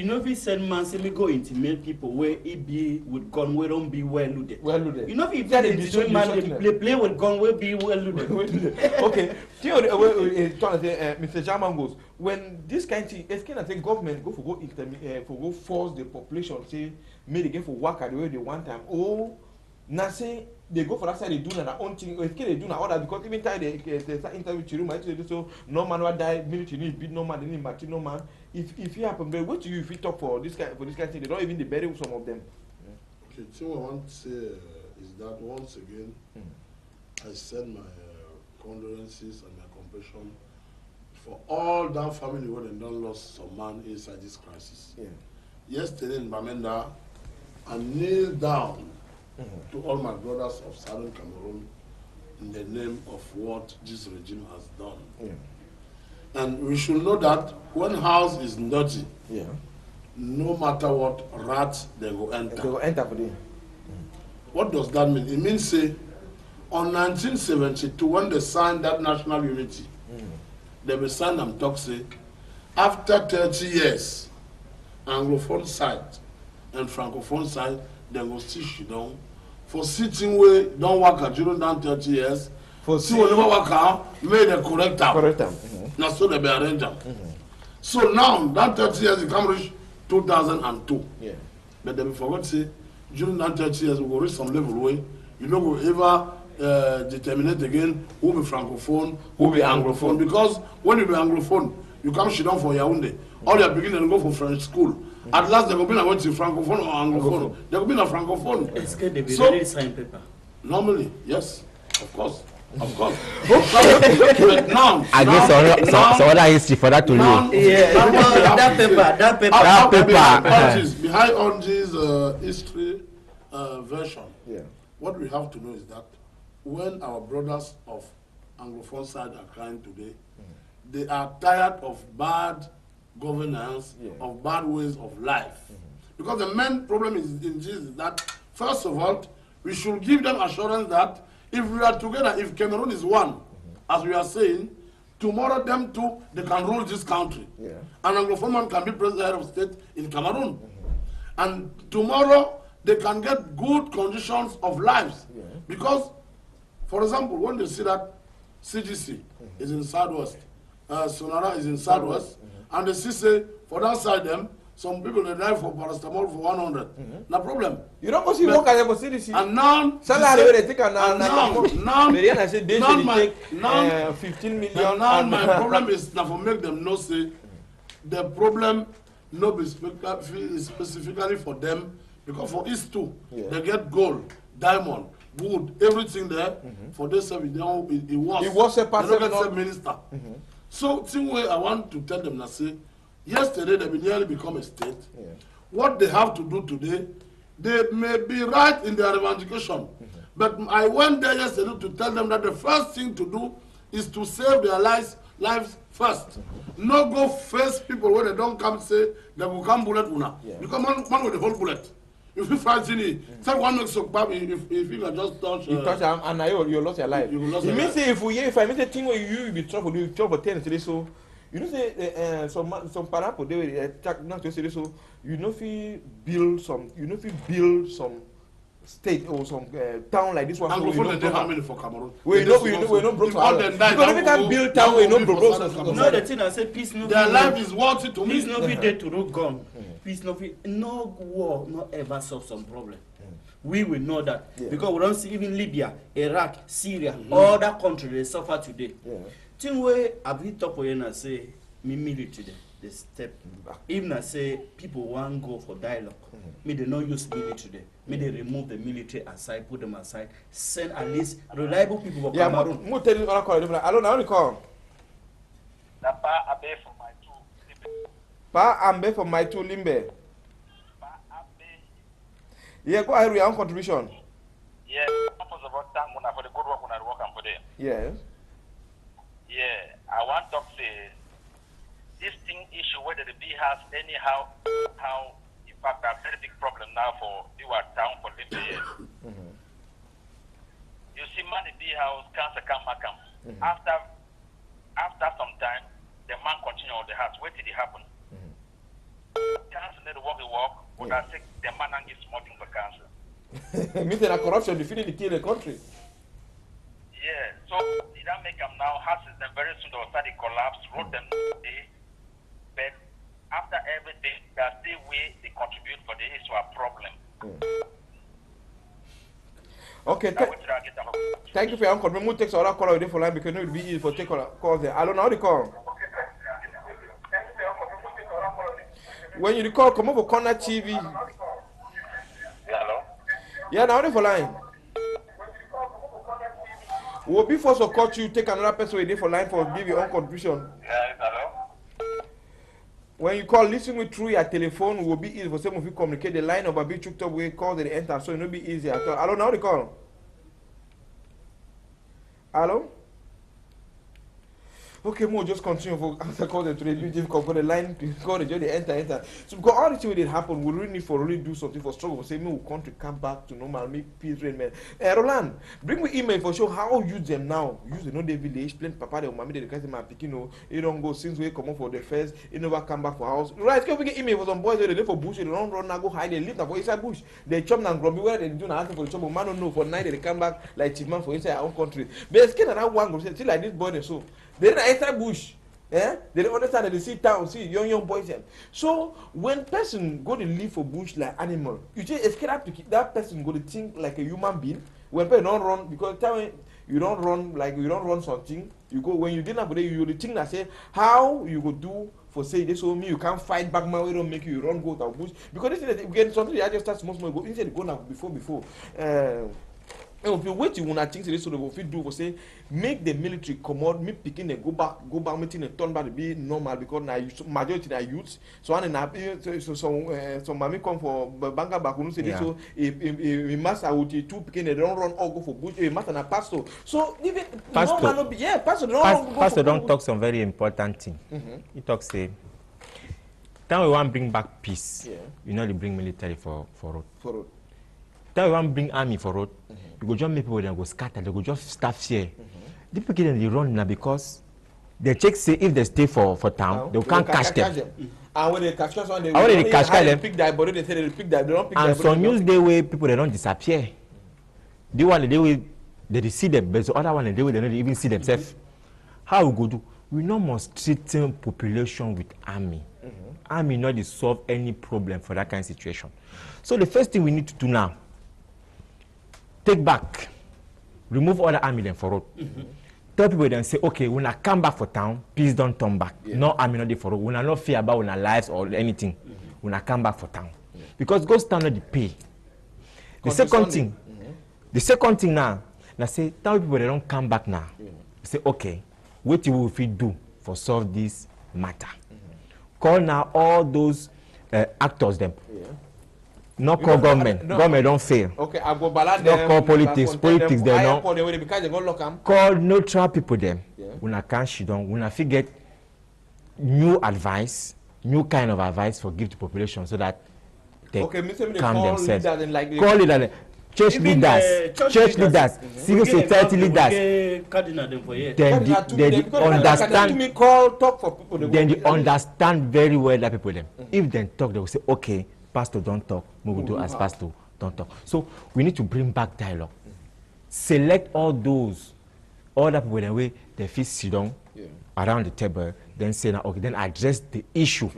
know if we send man say me go intimidate people where it be with gun we don't be well loaded. You know if you man they play with gun we be well loaded. Okay. Mr. German goes when this kind of thing, it's kind of thing government go force the population say may they get for work at the way they want time. Oh, now say they go for that side they do their own thing. It's they do now order because even time they start interview Chiru, I do so no man will die, military need beat no man, they need martin no man. If it happen, but what do you if you talk for this kind of thing? They don't even bury some of them. Okay, so what I want to say is that once again, I send my condolences and my compassion for all that family who have done lost some man inside this crisis. Yesterday in Bamenda, I kneeled down to all my brothers of Southern Cameroon in the name of what this regime has done. And we should know that when house is dirty, no matter what rats they go enter. They go enter for them. What does that mean? It means say on 1972 when they signed that national unity, they will sign and talk say after 30 years, Anglophone side and Francophone side they will still sit down for sitting where don't work at during that 30 years. For see when never work out, made a correct them. Now so they be arranged them. So now that 30 years it come reach 2002. But they will forget say during that 30 years we will reach some level where you know we ever determine again who be francophone, who be anglophone. Because when you be anglophone, you come sit down for Yaoundé. All your beginning and go for French school. At last they go be na what francophone or anglophone. They go be na francophone. It's good to be ready to sign paper. Normally, yes, of course. But now, I guess some other history for that to know. Yeah, that paper. Behind all this history version, what we have to know is that when our brothers of Anglophone side are crying today, they are tired of bad governance, of bad ways of life. Because the main problem in this is that, first of all, we should give them assurance that if we are together, if Cameroon is one, as we are saying, tomorrow them too, they can rule this country. And Anglophone man can be president of state in Cameroon. And tomorrow, they can get good conditions of lives. Because, for example, when they see that CGC is in Southwest, Sonara is in Southwest, and they see, say, for that side them, some people they die for paracetamol for 100. No problem. You don't go see work at the CDC. And now, salary they take now, 15 million. Now my problem is now for make them know say the problem no be specifically for them, because for East too they get gold, diamond, wood, everything there. For this service it was a part minister. So thing way I want to tell them that say yesterday they nearly become a state. What they have to do today, they may be right in their revendication. But I went there yesterday to tell them that the first thing to do is to save their lives first. No go face people where they don't come say they will come bullet una. Because man with the whole bullet. If you fight in it, someone makes so bad if you can just touch. You touch and you lost your life. You mean say if I miss a thing where you be trouble, you trouble 10 today so. You know say some parapol they attack not to say so. You know if you build some state or some town like this one. And before they how many for Cameroon? We no broke. Because we can build town we no broke. No, the thing I say peace no. Their life is worth it to me. Peace no be there to road gun. Peace no be no war not ever solve some problem. We will know that because we don't see even Libya, Iraq, Syria, all that country they suffer today. Thing where I be talk when I say me military they step back. Even I say people want go for dialogue. Me they not use military. Me they remove the military aside, put them aside, send at least reliable people for Cameroon. Mo tell you all call. Allo now call. Na pa abe for my two. Pa ambe for my two limbe. Pa abe. Yeah, go ahead with your own contribution. Yeah, purpose about time for the good work when I work and for them. Yes. Yeah, I want to say this thing issue whether the B has anyhow how in fact a very big problem now for our town for living years. You see money B house cancer come. After some time the man continue on the house. Where did it happen? Cancer need to work but I think the man and give small thing for cancer. Means that corruption defeated the country. Yeah, so did that make them now houses them very soon they'll start to collapse, road them today. But after everything, that's the way they contribute for the issue of problem. Okay, thank you for your uncle. We will take our call already for line because it will be easy for take calls there. Allo, now the call. When you call, come over Corner TV. Hello? Yeah, now the for line. We'll be forced to cut you, take another person waiting for line for give your own contribution. Yeah, hello? When you call, listen with through your telephone, will be easy for some of you communicate the line of a big chucked up way, call the enter, so it will be easy at all. Hello, now the call. Hello? Okay, more just continue for answer call the trade difficult for the line to call the journey enter. So because all the things that happen, we really need for really do something for struggle. Say me we country come back to normal, make peace reign, man. Roland, bring me email for show how use them now. Use the no the village, plain papa the mommy the can't my picking you don't go since we come up for the first, you never come back for house. Right, can we get email for some boys they for bush, they don't run now go hide, they live now for inside bush. They chop and grumble where they do not for the trouble. Man don't know for night they come back like Chipman for inside our own country. But it's kind of that one go say like this boy so. They don't enter bush. They don't understand that they see town, see young boys. So when person go to live for bush like animal, you just escape up to keep that person go to think like a human being. When people don't run, because time you don't run like you don't run something, you go when you didn't have you the thing that say how you go do for say this so me you can't fight back man we don't make you run go to bush because this is again something I just start small go inside go now before. If you wait, you wanna think this so they will do for say make the military come out, me picking and go back meeting and turn back to be normal because now majority are youths. So so mommy come for banker back when say this so a master would two picking they don't run all go for bush a master and pastor. So even pastor don't talk some very important thing. He talks say then we want bring back peace. You know they bring military for road. Then we want bring army for road. You go just make people then go scatter, they go just staff here. The people they run now because The checks say if they stay for town, they can't catch them. And when they catch them, they catch them, pick that body. They say they pick that. They don't pick that. And some news day way people they don't disappear. The one the day way they see them, but the other one the day way they don't even see themselves. How we go do? We no must treat population with army. Army not to solve any problem for that kind of situation. So the first thing we need to do now, take back, remove all the army then for road. Tell people then say, okay, when I come back for town, please don't turn back. No army not for road. When I not fear about our lives or anything, when I come back for town. Because ghost town not the pay. The second thing now, say tell people they don't come back now. Say, okay, what you will do for solve this matter? Call now all those actors them. Not call government. Government don't fail. Okay, I go ballad them. Not call politics. Politics they don't. Because they go lock them. Call neutral people them. When I can't she don't. When I get new advice, new kind of advice for give to population so that they calm themselves. Call it church leaders, civil society leaders. Then they understand. Then they understand very well that people them. If they talk, they will say, okay, pastor don't talk. We will do as pastor don't talk. So we need to bring back dialogue. Select all those other people the way they feel sit down around the table. Then say, okay, then address the issue.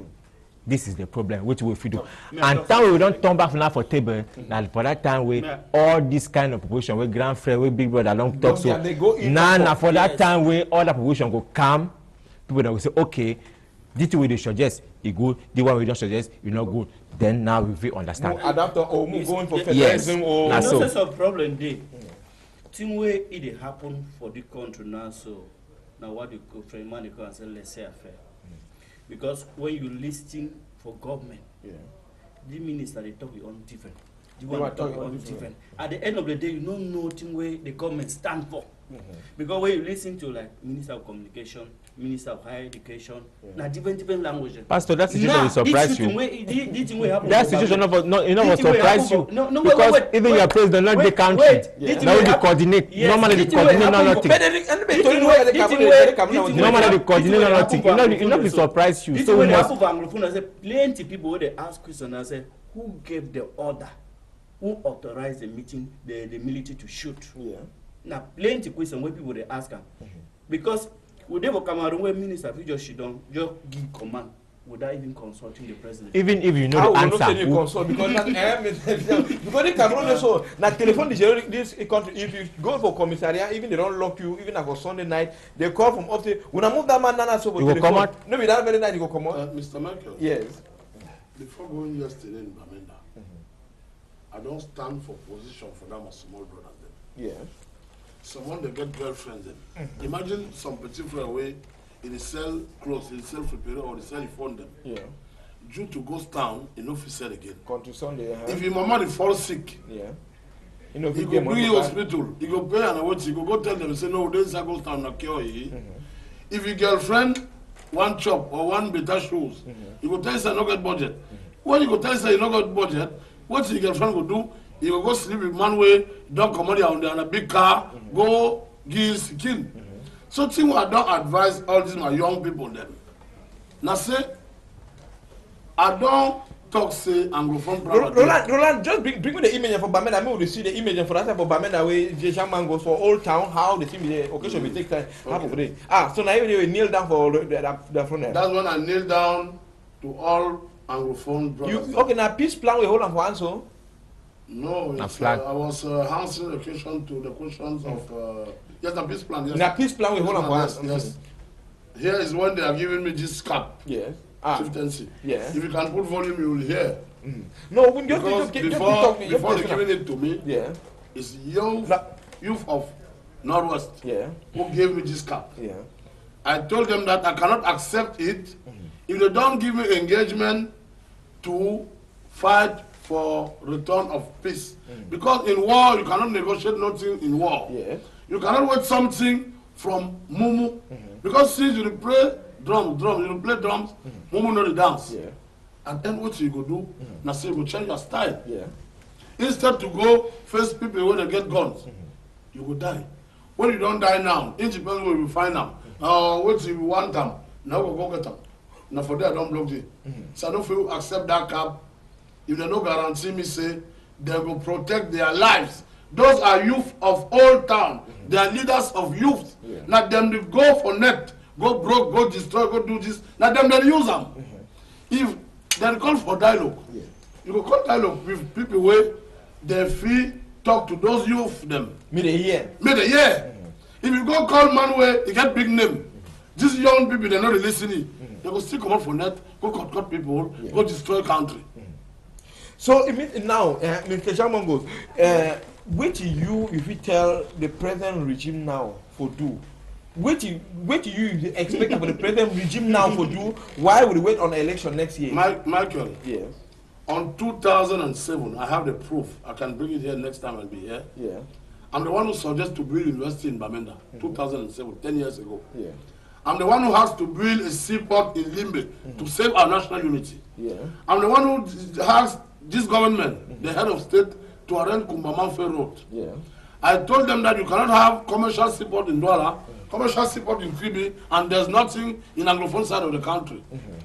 This is the problem. Which we do. And time we don't turn back now for table. Now for that time we all this kind of population, we grandfriend, we big brother don't talk. So now for that time we all the population go come. People that will say, okay, this way they suggest it good. The one we don't suggest it not good. Then now we understand. Adapt or move going for federalism or no sense of problem there. Thing way it happen for the country now. So now what you go friend man and say let's say affair. Because when you listing for government, the minister they talk on different. The one talk on different. At the end of the day, you don't know where the government stand for. Because when you listen to like Minister of Communication, Minister of Higher Education, now different languages. Pastor, that situation will surprise you. That situation will surprise you. Because even your president not the country. Now they coordinate. Normally they coordinate nothing. Normally they coordinate nothing. It not be surprise you. So much. Plenty people they ask questions and say, who gave the order? Who authorized the meeting, the military to shoot? Now, plenty questions where people they ask them. Because would they come out where minister if you just give command without even consulting the president? Even if you know the answer. You consult because because they can run so now telephone this country if you go for commissariat, even they don't lock you, even for Sunday night, they call from up there. When I move that man nana so you will come out. No, that very night you go come out. Mr. Michael. Yes. Before going yesterday in Bamenda, I don't stand for position for them as small brothers. Yes. Someone they get girlfriends then. Imagine some particular way in the sell clothes, in the sell prepare or the sell phone them. Yeah. Due to ghost town, you know if sell again. Come to Sunday. If your mama fall sick, you know, you go bring you hospital, you go pay and what you go tell them say no, this is ghost town not cure you. If your girlfriend one chop or one better shoes, you go tell you say no get budget. When you go tell you say you no got budget, what your girlfriend go do? You will go sleep with man way, don't come on a big car, go give skin. So thing I don't advise all these my young people then. Now say, I don't talk say Anglophone Roland, just bring me the image for Bamenda. I mean, we see the image for that for Bamenda where Jaman goes for Old Town, how the thing the occasion will take time. Okay. So now you kneel down for the front end. That's when I kneel down to all Anglophone brothers. Okay, now peace plan we hold on for answer. No, I was answering the question to the questions of yes, the peace plan. Yes. The peace plan we hold on for answer. Yes. Here is when they are giving me this cap. Yes. Chieftaincy. Yes. If you can put volume, you will hear. No, because before they're giving it to me, it's youth of Northwest who gave me this cap. Yeah. I told them that I cannot accept it if they don't give me engagement to fight for return of peace. Because in war, you cannot negotiate nothing in war. Yes. You cannot wait something from Mumu. Because since you play drums, you play drums, Mumu know the dance. Yeah. And then what you go do? Now say you go change your style. Yeah. Instead to go face people when they get guns, you go die. When you don't die now, independence will find out. What you want them? Now we go get them. Now for that I don't block it. So I don't feel accept that cap. If they no guarantee me say they will protect their lives. Those are youth of old town. They are leaders of youth. Not them to go for net, go broke, go destroy, go do this. Not them they use them. If they call for dialogue, you go call dialogue with people where they feel talk to those youth them. Me the hear. If you go call man where you get big name, these young people they're not listening. They go still come up for net, go cut people, go destroy country. So it means now, Mr. Jamongo, what you if you tell the present regime now for do? What you expect for the present regime now for do? Why would we wait on election next year? Michael. Yes. On 2007, I have the proof. I can bring it here next time I'll be here. Yeah. I'm the one who suggested to build university in Bamenda, 2007, 10 years ago. Yeah. I'm the one who has to build a seaport in Limbe to save our national unity. Yeah. I'm the one who has this government, the head of state, to arrange Kumbamanfe Road. Yeah. I told them that you cannot have commercial seaport in Douala, commercial seaport in Kribi, and there's nothing in Anglophone side of the country.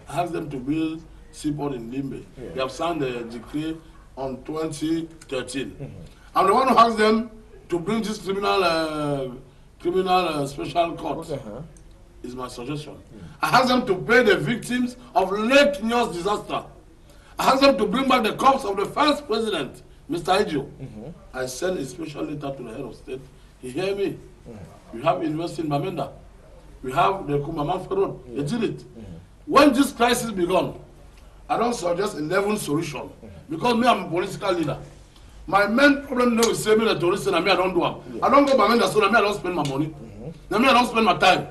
I asked them to build seaport in Limbe. They have signed the decree on 2013. I'm the one who asked them to bring this criminal special court. Is my suggestion. I asked them to pay the victims of Lake Nyos disaster. I asked them to bring back the corpse of the first president, Mr. Ejo. I sent a special letter to the head of state. He hear me. We have university in Bamenda. We have the Kumbamanfe Road. They did it. When this crisis began, I don't suggest 11 solutions because me, I'm a political leader. My main problem now is say me the tourist and me I don't do them. I don't go Bamenda so me I don't spend my money. Now me I don't spend my time.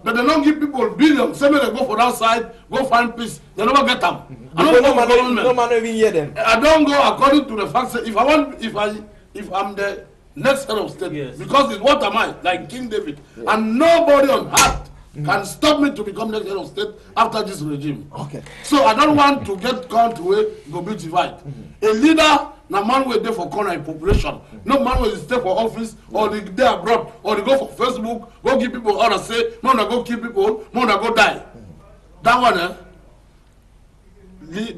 But they don't give people billions. Say me they go for that side, go find peace. They never get them. I don't go for government. No man even hear them. I don't go according to the facts. If I'm the next head of state, because it's what am I like King David, and nobody on earth can stop me to become next head of state after this regime. Okay. So I don't want to get caught where go be divided. A leader, na man will there for corner in population. No man will stay for office or they dey abroad or they go for Facebook, go give people orders say, no, na go kill people, no, na go die. That one,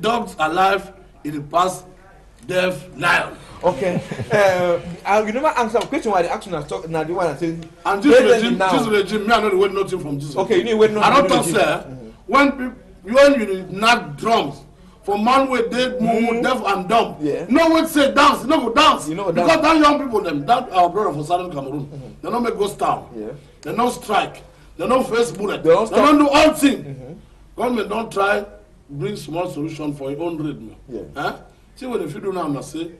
dogs alive in the past, deaf lion. Okay. You never answer the question why the action has talked now the one that says and this regime, me I know the wait nothing from this. Okay, you need wait nothing. I don't talk sir. When you knock drums for man with dead move deaf and dumb. No one say dance, no go dance. You know because that young people them, that our brother for Southern Cameroon, they don't make ghost town. They don't strike, they don't face bullet, they don't do all things. Government don't try bring small solution for your own rhythm. See what if you do now, I say,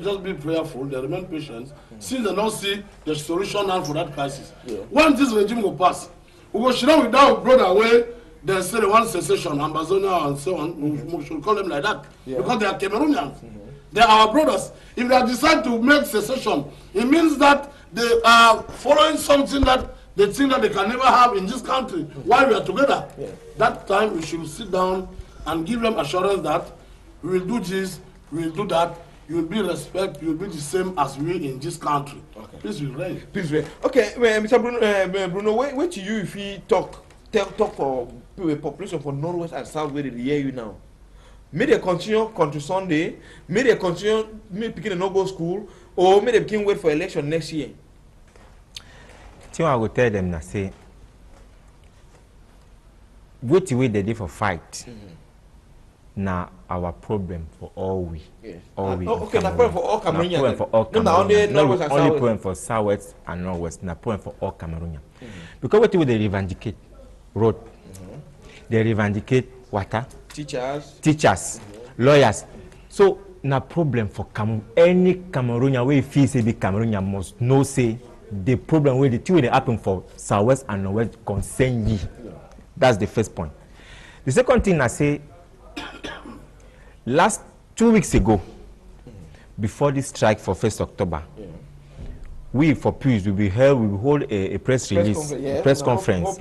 just be prayerful, they remain patient. Since they don't see the solution now for that crisis. When this regime will pass, we go sit down with that brother where they say they want secession, Ambazonia and so on. We should call them like that. Because they are Cameroonians. They are our brothers. If they decide to make secession, it means that they are following something that they think that they can never have in this country while we are together. That time we should sit down and give them assurance that we will do this, we will do that. You will be respect. You will be the same as we in this country. Okay. Please be ready. Please ready. Okay, Mr. Bruno, wait to you if he talk for the population for Northwest and South where they hear you now. May they continue country Sunday. May they continue. May begin to not go school, or may they begin wait for election next year. I will tell them that say, wait till they did for fight. Now our problem for all we. All we. Okay, na problem for all Cameroonians. Problem for all Cameroonians. Not only problem for Southwest and Northwest. Na problem for all Cameroonians. Because what they reivindicate road, they reivindicate water, teachers, lawyers. So na problem for Cameroon. Any Cameroonian where feel say be Cameroonian must know say the problem where the thing will happen for Southwest and Northwest concern ye. That's the first point. The second thing I say. Last 2 weeks ago, before this strike for 1st October, we for peace we will hold a press release, press conference.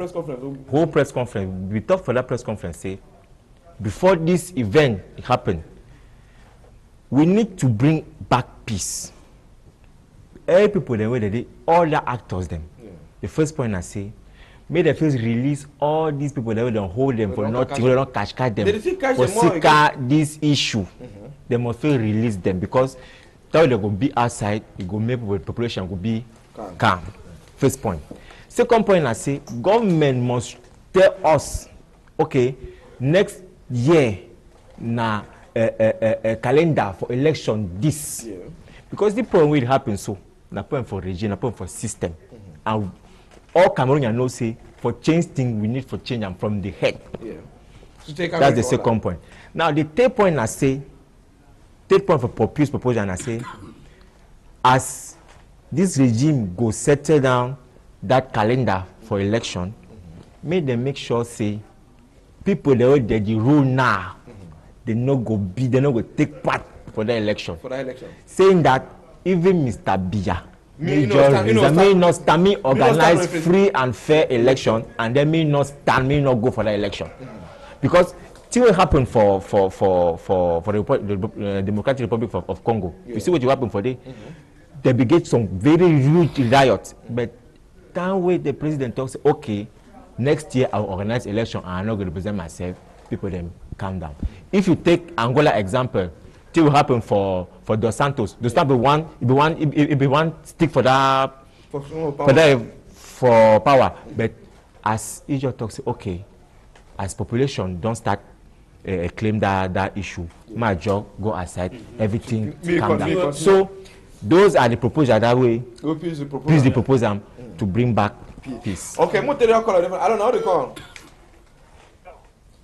Whole press conference. We talk for that press conference. Say, before this event happen, we need to bring back peace. All people the way they did, all the actors them. The first point I say, May the first release all these people that don't hold them for nothing, they don't catch them. They catch for them this issue. They must first release them because that they go be outside, it go make the population go be calm. First point. Second point, I say government must tell us, okay, next year na a calendar for election this. Yeah. Because the problem will happen so, na problem for regime, na problem for system. And all Cameroonians know say for change things we need for change and from the head. Yeah. So that's the second point. Now the third point I say, third point for Populist proposal and I say, as this regime go settle down that calendar for election, make them make sure say people that the rule now, they no go take part for the election. For the election. Saying that even Mr. Biya may organize free and fair election and then may not go for the election. Because things will happen for the Democratic Republic of Congo. You see what will happen for them? They begin some very huge riots, but that way the president talks, okay, next year I'll organize election and I'm not going to represent myself. People then calm down. If you take Angola example, it will happen for Dos Santos. Dos Santos one stick for that for power. But as Egypt talks, okay, as population don't start claim that issue, my job go aside, everything calm down. So those are the proposals that way. Please the proposal to bring back peace. Okay, I don't know how they call.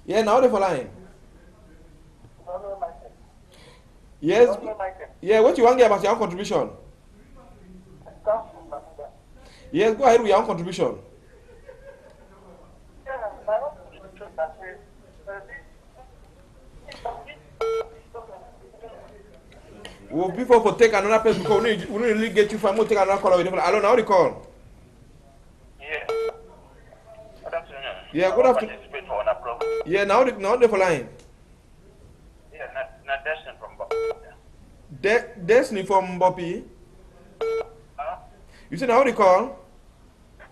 Yeah, now they for line. Yes. Yeah, what you want to get about your own contribution? Yes, go ahead with your own contribution. Well, before we take another person, because we need to really get you from take another call. I don't know how they call. Yeah. Good afternoon. Yeah, good afternoon. Yeah, now they for line. Yeah, not Destiny from Bobby. Destiny from Bobby. Huh? You said how they call?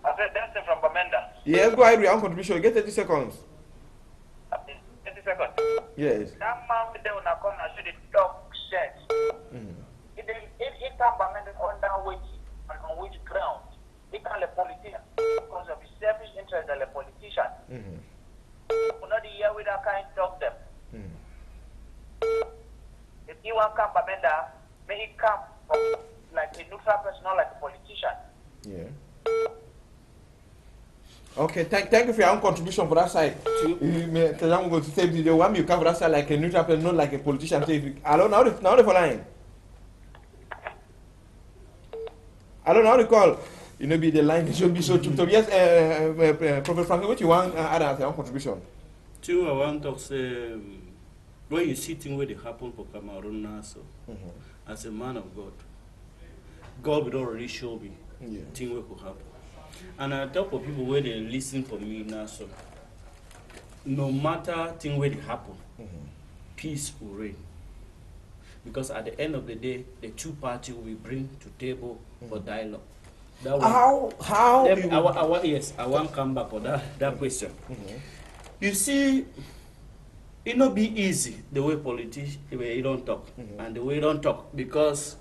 I said Destiny from Bamenda. Yes, go ahead with your own contribution. Get 30 seconds. 30 seconds. Yes. That man with them when I come and should talk sense. It can Bamenda on which ground? It can a politician because of his selfish interest as a politician. We're not here with that kind of talk them. If you want to come Bamenda, may he come like a neutral person, not like a politician. Yeah. Okay, thank you for your own contribution for that side. I'm going to say the one you come for that side like a neutral person, not like a politician. Hello, now they for line. Hello, now they call. You know, be the line. It should be so true. So yes, Professor Franklin, what you want add as your own contribution? Two, I want to say, when you see things where they happen for Cameroon now, so as a man of God, God will already show me things where could happen. And I tell for people where they listen for me now, so no matter thing where they happen, peace will reign. Because at the end of the day, the two parties will bring to table for dialogue. That How? I want to come back for that question. You see, it not be easy the way politicians you don't talk and the way you don't talk, because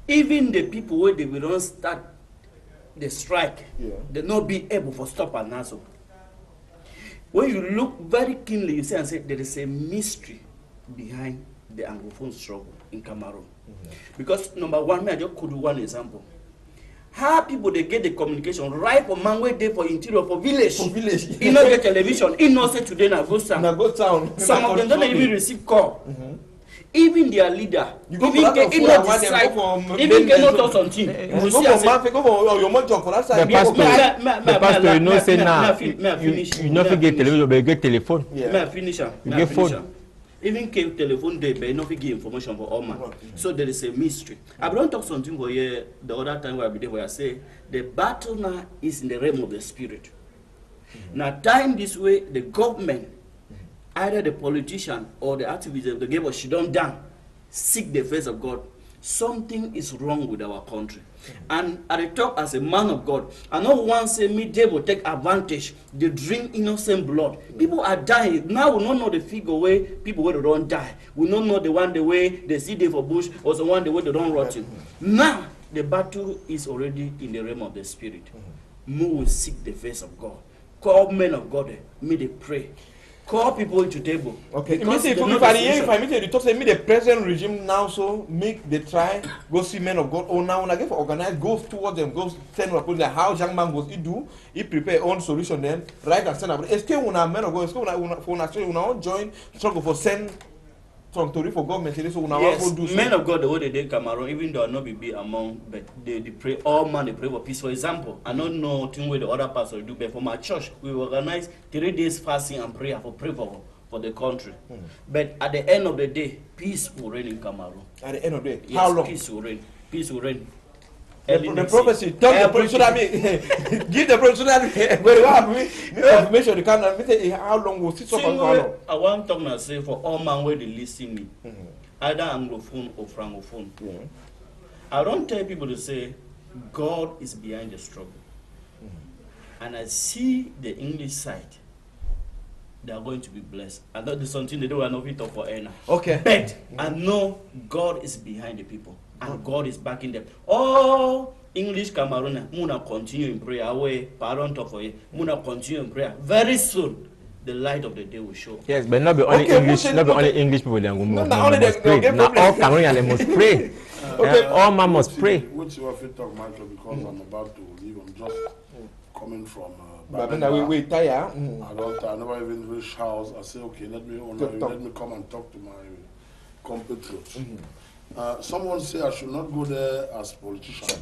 even the people where they will not start the strike, they not be able to stop an answer. When you look very keenly, you see and say there is a mystery behind the Anglophone struggle in Cameroon. Because number one, I just could do one example. How people they get the communication right from man where they for interior for village. He not get television. He not say today na go town. Some of them don't even receive call. Even their leader, even cannot decide, even cannot talk something. You see, go for your money for that side. The pastor, you know, say now you not get television, but you get telephone. May I finish? You get phone. Even came telephone day, but not give information for all man. So there is a mystery. I don't talk something where the other time where I be there where I say the battle now is in the realm of the spirit. Now time this way, the government, either the politician or the activists of the game, she don't down, seek the face of God. something is wrong with our country. And I talk as a man of God. I know one say me they will take advantage. They drink innocent blood. People are dying. Now we don't know the figure way people where they don't die. We don't know the one the way they see they for bush or the one the way they don't rot you. Now the battle is already in the realm of the spirit. We will seek the face of God. Call men of God. May they pray. Call people into table. Okay. If I mean you talk say me the present regime now so make the try go see men of God. Oh now when I get for organize go towards them, go send people like how young man goes he do, he prepare own solution then right and send up. Est-ce que on a men of God, est-ce que on a join struggle for send from Tori for government so yes, do men of God the way they come around, even though not be among, but they pray all man they pray for peace. For example, I don't know thing where the other pastors do, but for my church we organize 3 days fasting and prayer for the country. But at the end of the day, peace will reign in Cameroon. At the end of the day, yes, how long? Peace will reign. Peace will reign. The prophecy, tell the prophet, so that give the prophet so that when you have me information, you can how long will sit up and how long? I want to say for all man where they listen me, either Anglophone or Francophone. I don't tell people to say God is behind the struggle, and I see the English side. They are going to be blessed. I know there's something they don't want to talk for Anna. Okay. But I know God is behind the people. And God is backing them. All English Cameroon, Muna continue in prayer. Away, parent of you. Muna continue in prayer. Very soon, the light of the day will show. Yes, but not be only English. Not be only English people. They must pray. Not all Cameroonians must pray. Okay, all man must pray. Which you have to talk, Michael, because I'm about to leave. I'm just coming from. But we tire. I never even reach house. I say, okay, let me come and talk to my compatriots. Someone say I should not go there as politician.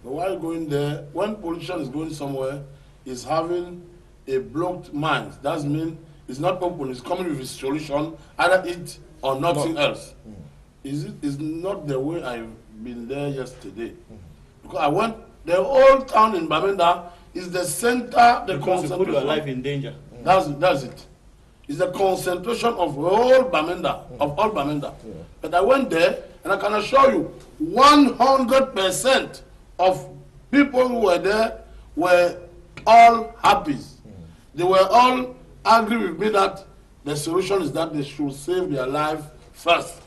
But while going there, when politician is going somewhere, is having a blocked mind. That means it's not open. It's coming with a solution, either it or nothing else. Is not the way I've been there yesterday. Because I went the whole town in Bamenda is the center, the concentration. Put your life in danger. That's it. It's the concentration of all Bamenda, of all Bamenda. But I went there, and I can assure you, 100% of people who were there were all happy. They were all agree with me that the solution is that they should save their life first.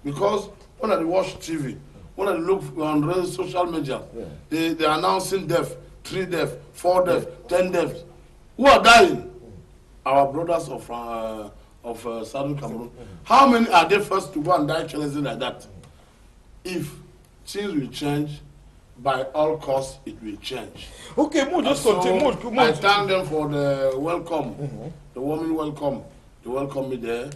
Because when I watch TV, when I look on social media, they're announcing death, 3 deaths, 4 deaths, 10 deaths. Who are dying? Our brothers of Southern Cameroon. How many are they first to go and die challenging like that? If things will change, by all costs, it will change. Okay, just continue. I thank them for the welcome, the warming welcome. They welcome me there.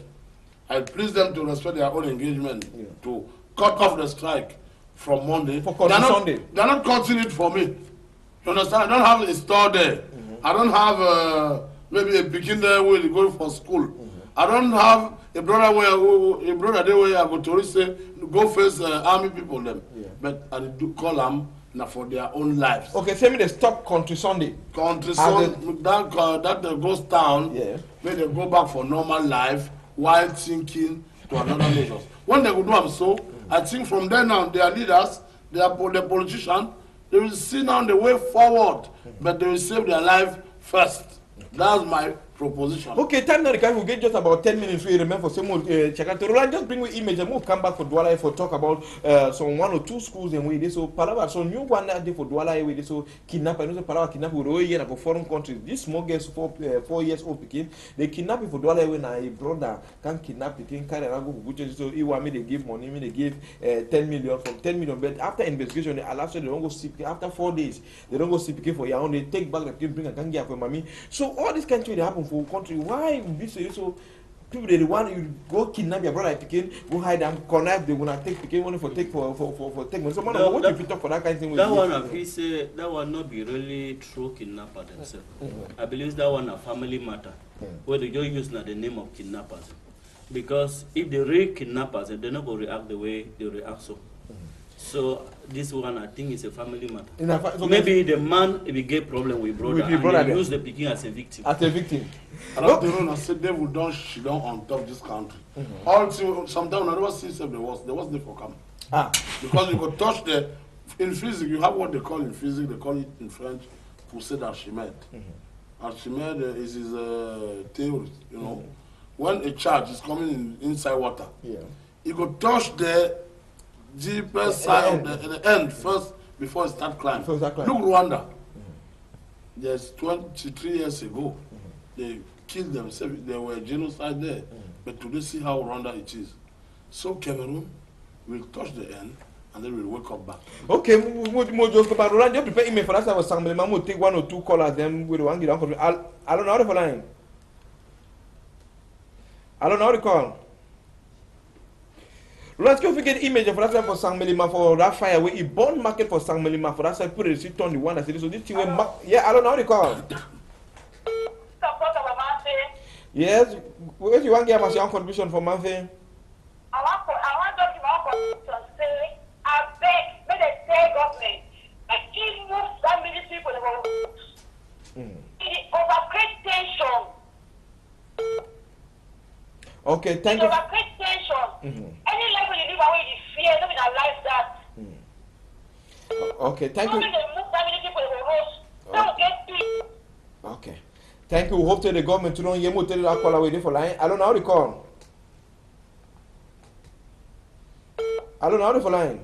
I please them to respect their own engagement, to cut off the strike from Monday. They're not cutting it for me. You understand? I don't have a store there. I don't have maybe a begin there where they go for school. I don't have a brother there where I go to say go face army people them. But I do call them now for their own lives. Okay, tell me they stop Country Sunday. Country Sunday that goes down. When they go back for normal life while thinking to another measures. When they go do them so, I think from there now their leaders, the politicians, they will see now the way forward, but they will save their life first. That's my proposition. Okay, time now, we'll get just about 10 minutes. We remember for some more Chakato. Just bring me image and move, come back for Douala for talk about some 1 or 2 schools and we so Palava. So new one that day for Douala with so kidnap and also Palava kidnap with Roy for foreign countries. This small girls 4 years old Pekin, they kidnap for Douala when a brother can kidnap Pekin, carry around go so he want me they give money, they give 10 million from 10 million. But after investigation, they allow they don't go see after 4 days, they don't go see Pekin for your own, they take back the Pekin, bring a kangia for mommy. So all this country they happen for country. Why be so people they want you go kidnap your brother Pekin, go hide them, connive, they wanna take Pekin money for take money. So man, what if you talk for that kind of thing? That one of he say that one not be really true kidnapper themselves. I believe that one a family matter. Where they just use the name of kidnappers. Because if the real kidnappers, they're not gonna react the way they react so this one I think is a family matter. So maybe the man if he get problem with brother and they use the Pekin as a victim. As a victim. I said they will don't on top this country. Also sometimes I never see the worst. The worst they for come. Because you could touch the, in physics, you have what they call in physics, they call it in French, poussée d'Archimède. Archimède is his theory, you know. When a charge is coming inside water, you could touch the deepest side of the end first before it starts climbing. Look, Rwanda. Yes, 23 years ago, they killed themselves. There were genocide there. But today, see how Rwanda it is. So Cameroon will touch the end, and then we'll wake up back. Okay, we'll just go back. Rwanda, you prepare email for us. I was saying, we'll take 1 or 2 callers. Then we'll get on. I don't know how to line. I don't know how to call. Let's go get image for that for Sangmelima for that fire. We born market for Sangmelima for that side. Put a receipt on the one that said so. This thing, yeah, I don't know how to call. Yes, where you want to give us your contribution for Manfe? I want to say, I beg, may the state government, like, it moves that many people about it overcreate tension. Okay, thank you. Overcreate tension. Any level you live away, you fear, nobody alive that. Okay, thank you. They move that many people about get peace. Okay. Thank you. Hope the government to know you tell that call away for line. I don't know how to call. I don't know how to for line.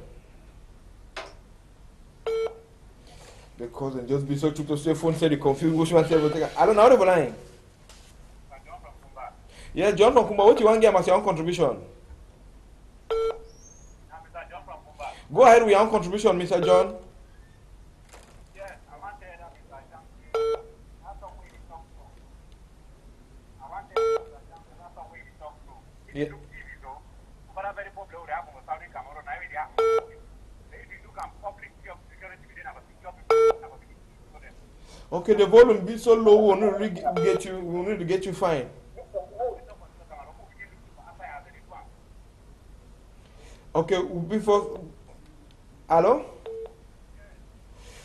Because and just be so true to say phone said the confused which one everything. I don't know how to for line. Yeah, John from Kumba, what you want to give us your own contribution? Go ahead with your own contribution, Mr. John. Yeah. Okay, the volume be so low, we need to get you fine. Okay, before, hello?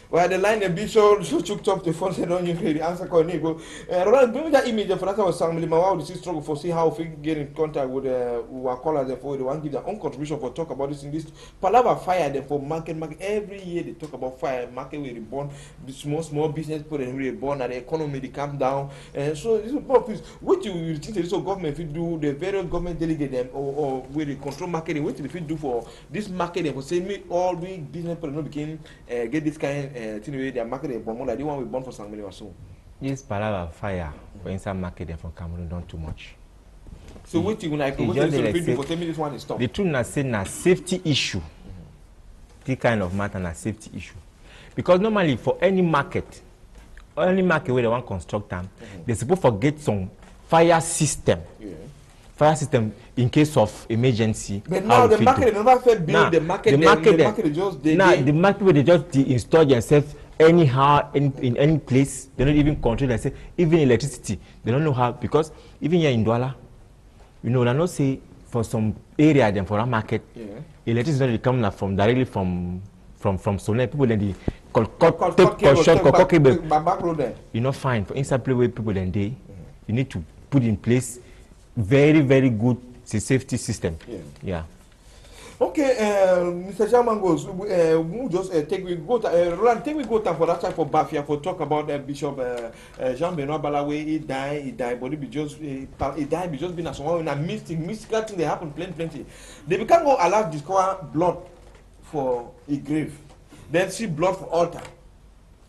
Well, the line and be so choked up the phone said on you the answer call Nico. Roland, bring me that image of that was Sang Milimawa with this struggle for see how we get in contact with our callers and for the one give their own contribution for talk about this in this Palava fire them for market every year they talk about fire market where they born small business put and really born and the economy they come down and so this is what you think the government if do the various government delegate them or where they control marketing what if you do for this market for say me all big business people begin get this kind their market but more like the one we born for Sang Milimawa so. This Palava fire for inside market from Cameroon don't too much. So what you like? What you for 10 minutes one is stop. The truth is saying a safety issue. This kind of matter na safety issue. Because normally for any market where they want to construct them, they're supposed to get some fire system. Fire system in case of emergency. But now the market never build now, the market. The market just the market where they just install themselves anyhow in any place. They don't even control themselves. Even electricity, they don't know how because even here in Douala, you know, I know say for some area then for a market, electricity not come from directly from Sonnet. People then they cut cable. You know, fine for inside place where people then they you need to put in place very good safety system. Yeah. Okay, Mr. Chairman goes. We just take we go. Roland, take we go time for that time for Bafia for talk about Bishop Jean Benoit Balawe. He died, but he just been as one in a mystical thing. They happen plenty. They can't go allow discover blood for a grave, then see blood for altar.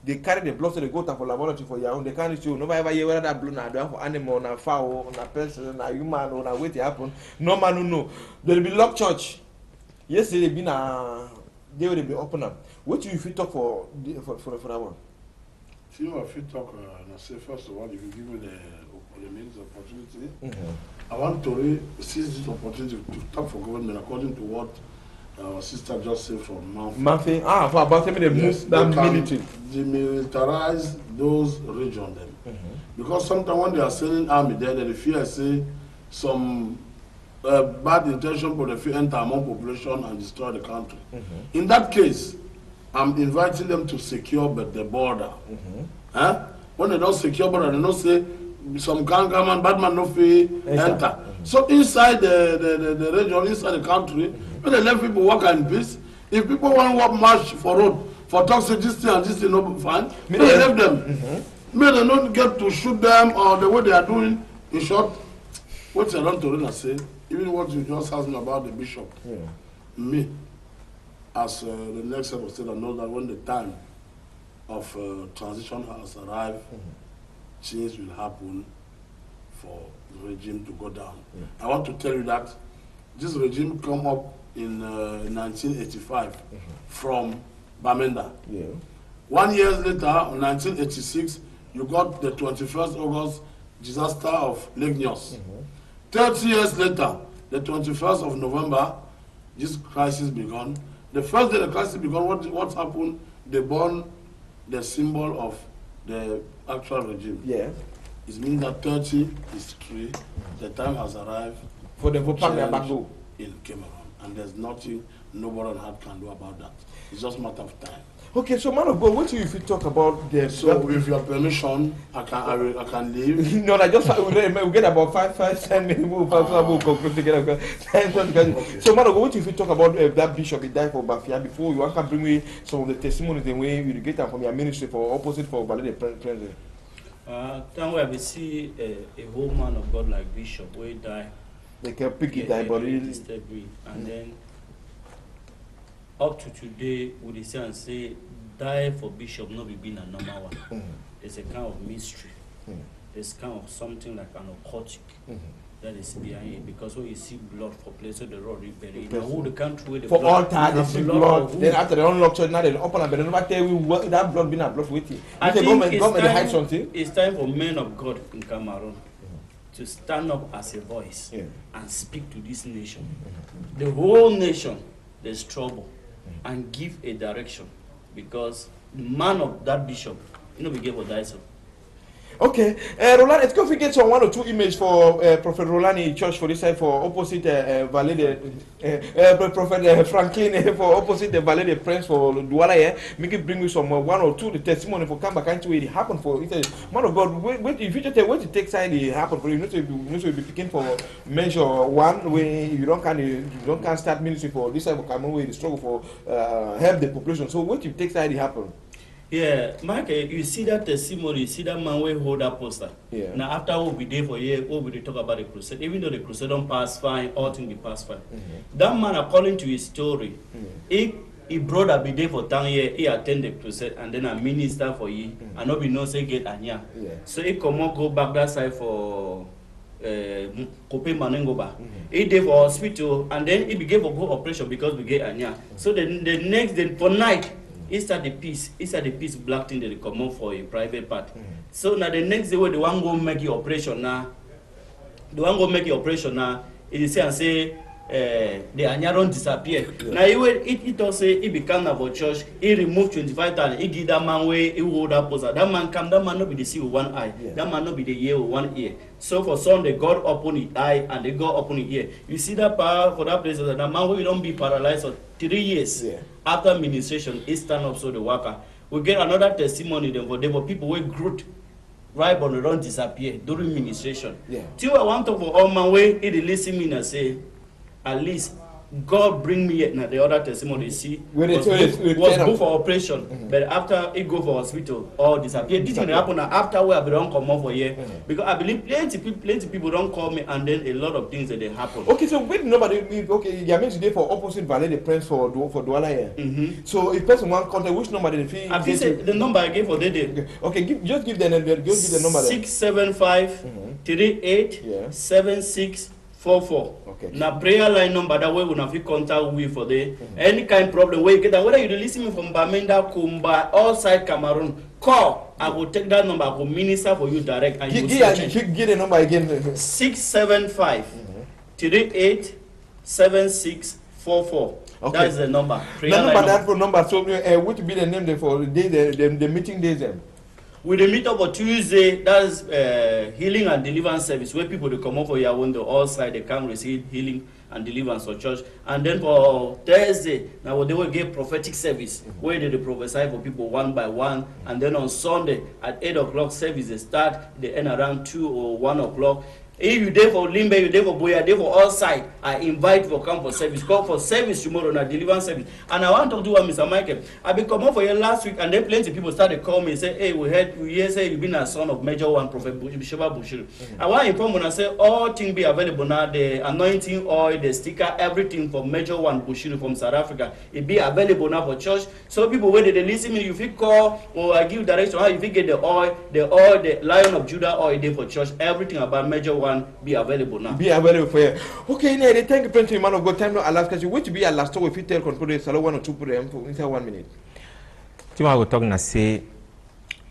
They carry the blood so they go to for laboratory for your own. They can't show nobody ever hear whether that blood now done for animal, na fowl, na person, na human, or na wait to happen. No man who know. There will be locked church. Yesterday been they will be open up. What do you feel talk for that one? See what I feel talk and I say first of all if you give me the means opportunity, I want to seize this opportunity to talk for government according to what our sister just said from Manfe. For about the move that military. Demilitarize those regions then. Because sometimes when they are sending army there, they fear say some bad intention but they enter among population and destroy the country. In that case, I'm inviting them to secure the border. When they don't secure border, they don't say some gang man, bad man no fee enter. So inside the region, inside the country, When they let people work in peace, if people want to work march for road, for toxic this thing and this thing, no fine, they left them. May they not get to shoot them or the way they are doing. In short, what I don't to say, even what you just asked me about the bishop, me, as the next head of state, I know that when the time of transition has arrived, change will happen for the regime to go down. I want to tell you that this regime come up in 1985 from Bamenda. 1 year later, in 1986, you got the 21st August disaster of Lake Nyos. 30 years later, the 21st of November, this crisis began. The first day the crisis began, what happened? They burned the symbol of the actual regime. It means that 30 is 3. The time has arrived for the change in Cameroon. And there's nothing nobody on earth can do about that. It's just a matter of time. Okay, so man of God, what do you talk about the... So with your permission, I can leave. No, I just we get about 10 minutes. We'll conclude together. So man of God, what do you talk about that bishop he died for Bafia before you can bring me some of the testimonies the way you get them from your ministry for opposite for Valide President? Then we see a whole man of God like Bishop where he died. They can pick it die, but really... And then up to today, we say die for Bishop not be being a normal one. There's a kind of mystery. There's kind of something like an occultic that is behind it. Because when you see blood for place of the road, you bury it. Now, who the country where the for blood, all time, they see blood. Then after they unlock church, now they open up, but they never tell you what that blood been a blood with you. I think it's time for men of God in Cameroon to stand up as a voice and speak to this nation. The whole nation, there's trouble, and give a direction, because the man of that bishop, we gave a die. Okay, Roland, it's going to get some 1 or 2 images for Prophet Roland in church for this side for opposite Valide, Prophet Franklin for opposite the Valide Prince for Douala here. Make it bring me some 1 or 2 the testimony for come back into it happened for it. Man of God, wait if you just tell what it takes time it happen for you. You need to be picking for measure 1 where you can't start ministry for this side of Cameroon where the struggle for help the population. So what it takes time it happen. Yeah, Mike, you see that testimony, you see that man where hold that poster. Now after what we did for a year, what we talk about the crusade, even though the crusade don't pass fine, all things be pass fine. That man, according to his story, he brother be there for 10 years, he attend the crusade and then a minister for you, and nobody knows he get anya. So he come on go back that side for Kope Manengoba. He did for hospital and then he began for go operation because we get anya. So the next day for night. Inside the piece black thing that they come on for a private part. So now the next day when the one go make the operation now, it is say the Anyaron disappear. Now it also say he become about church, he remove 25,000, he give that man way, he hold that poster. That man come, that man not be the see with 1 eye, that man not be the ear with 1 ear. So for Sunday, God open his eye and they God open his ear. You see that power for that place, that man will don't be paralyzed for 3 years. After administration, he stand up so the worker. We get another testimony then for them for people who grew right but they don't disappear during administration. Till I want to for all my way, he listen me and say, at least God bring me now the other testimony see was go for operation, but after he go for hospital or disappear. This will happen after we have don't come off for here because I believe plenty people don't call me and then a lot of things that they happen. Okay, so wait nobody you are meant today for opposite Valley the Prince for Douala here. So if person want contact, which number they feel? I feel the number I gave for the day. Okay, just give the number. 675 38 76 44. Okay. Now prayer line number that way we have contact with for the any kind of problem where you get that whether you listen me from Bamenda, Kumba, all side Cameroon, call. I will take that number, I will minister for you direct and you give the number again. 675 38 76 44. Okay. That is the number. The number that for number. So what will be the name there for the day the meeting days then? We meet up on Tuesday, that's healing and deliverance service, where people they come up for your window, all side they come receive healing and deliverance for church. And then for Thursday, now they will give prophetic service, where they prophesy for people 1 by 1. And then on Sunday, at 8 o'clock service, they start, they end around 2 or 1 o'clock. If you there for Limbe, you there for Boya, there for all side, I invite for come for service. Call for service tomorrow, na deliver service. And I want to do what Mr. Michael. I been come up for you last week, and then plenty people started call me and say, hey, we hear say you been a son of Major One Prophet Bishop Bushiri. I want to inform when I say all things be available now, the anointing oil, the sticker, everything from Major One Bushiri from South Africa. It be available now for church. So people when they listen me, you fit call or I give direction how you fit get the oil, the Lion of Judah oil there for church. Everything about Major One be available now. Be available for you. Okay, now thank you plenty, man of God. Time now, last question. Which be a last talk if you tell control Salo 1 or 2 for them for inside 1 minute. Tim, I will talk and say,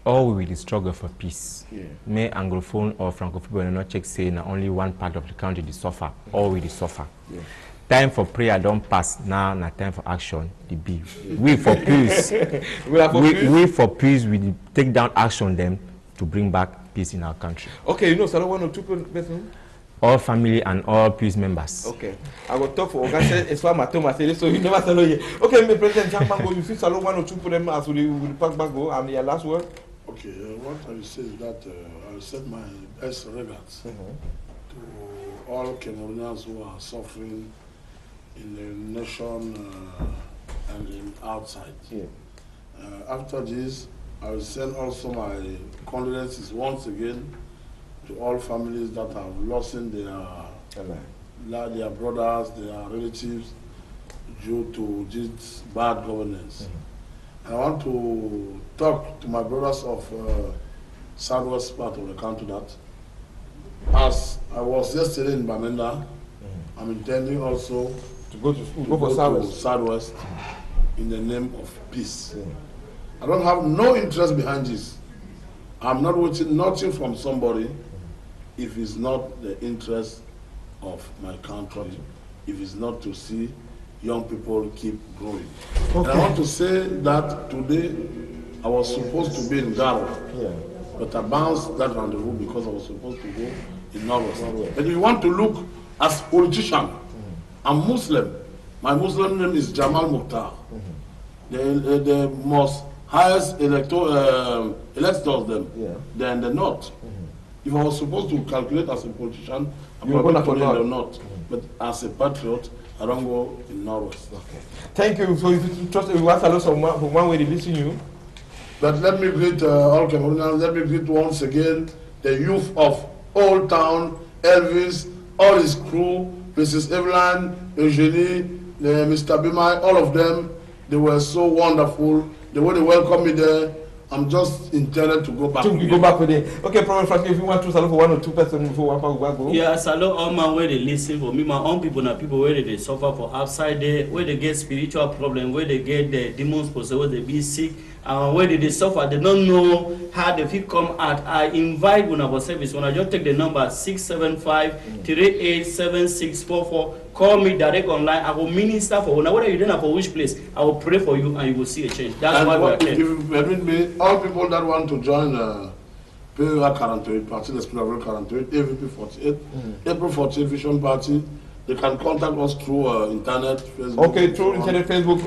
all we will struggle for peace. Yeah. May Anglophone or Francophone will not check say na only one part of the country they suffer. All we suffer. Yeah. Time for prayer don't pass now. Na time for action. The be. We for peace. we for peace. We take down action them to bring back peace in our country. Okay, you know, Salo 1 or 2 person. All family and all peace members. Okay, I will talk for Oga. It's what Matoma said. So you never Salo here. Okay, Mr. President Jambango, you see Salo 1 or 2 for them as we will pack back go. And your last word. Okay, what I will say is that I will send my best regards to all Cameroonians who are suffering in the nation and in outside. Yeah. After this, I will send also my condolences once again to all families that have lost their brothers, their relatives due to this bad governance. I want to talk to my brothers of southwest part of the country that as I was yesterday in Bamenda, I'm intending also to go to school, go for southwest in the name of peace. I don't have no interest behind this. I'm not waiting nothing from somebody if it's not the interest of my country, if it's not to see young people keep growing. Okay. And I want to say that today I was supposed to be in Garo, but I bounced that rendezvous because I was supposed to go in Norwest. But if you want to look as politician, I'm Muslim. My Muslim name is Jamal Mukhtar. The most highest electors them, they're in the north. If I was supposed to calculate as a politician, I'm probably in the north. But as a patriot, I don't go in Norwest. Okay. Thank you. So if you trust me, we ask a lot of one way to listen to you. But let me greet all Cameroonians. Let me greet once again the youth of Old Town, Elvis, all his crew, Mrs. Evelyn, Eugenie, Mr. Bimai, all of them. They were so wonderful. The way they welcomed me there, I'm just intended to go back. Go back with it. Okay, Prophet Frankie, if you want to salute for 1 or 2 persons before one go. Yeah, salute all man where they listen for me. My own people na people where they suffer for outside there, where they get spiritual problem, where they get the demons possessed, where they be sick, and where they suffer. They don't know how they fit come out. I invite when I was service. When I just take the number 675-387644. Call me direct online. I will minister for you. Whether you don't know for which place, I will pray for you and you will see a change. That's and why we are here. If you permit me, all people that want to join PUA 48 Party, the Spirit 48, AVP 48, April 48 Vision Party, they can contact us through internet, Facebook. Okay, through internet, Facebook.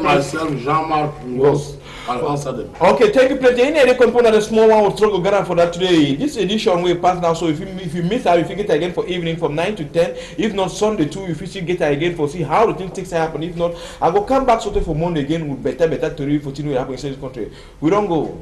Myself, Jean-Marc Ngos, I'll answer them. Okay, thank you plenty. Any other component, the small one will struggle gather for that today. This edition will pass now, so if you miss out, if you get again for evening from 9 to 10, if not Sunday too, if you still get again for see how the thing takes happen. If not, I will come back sort of for Monday again with better to for things will happen in this country. We don't go.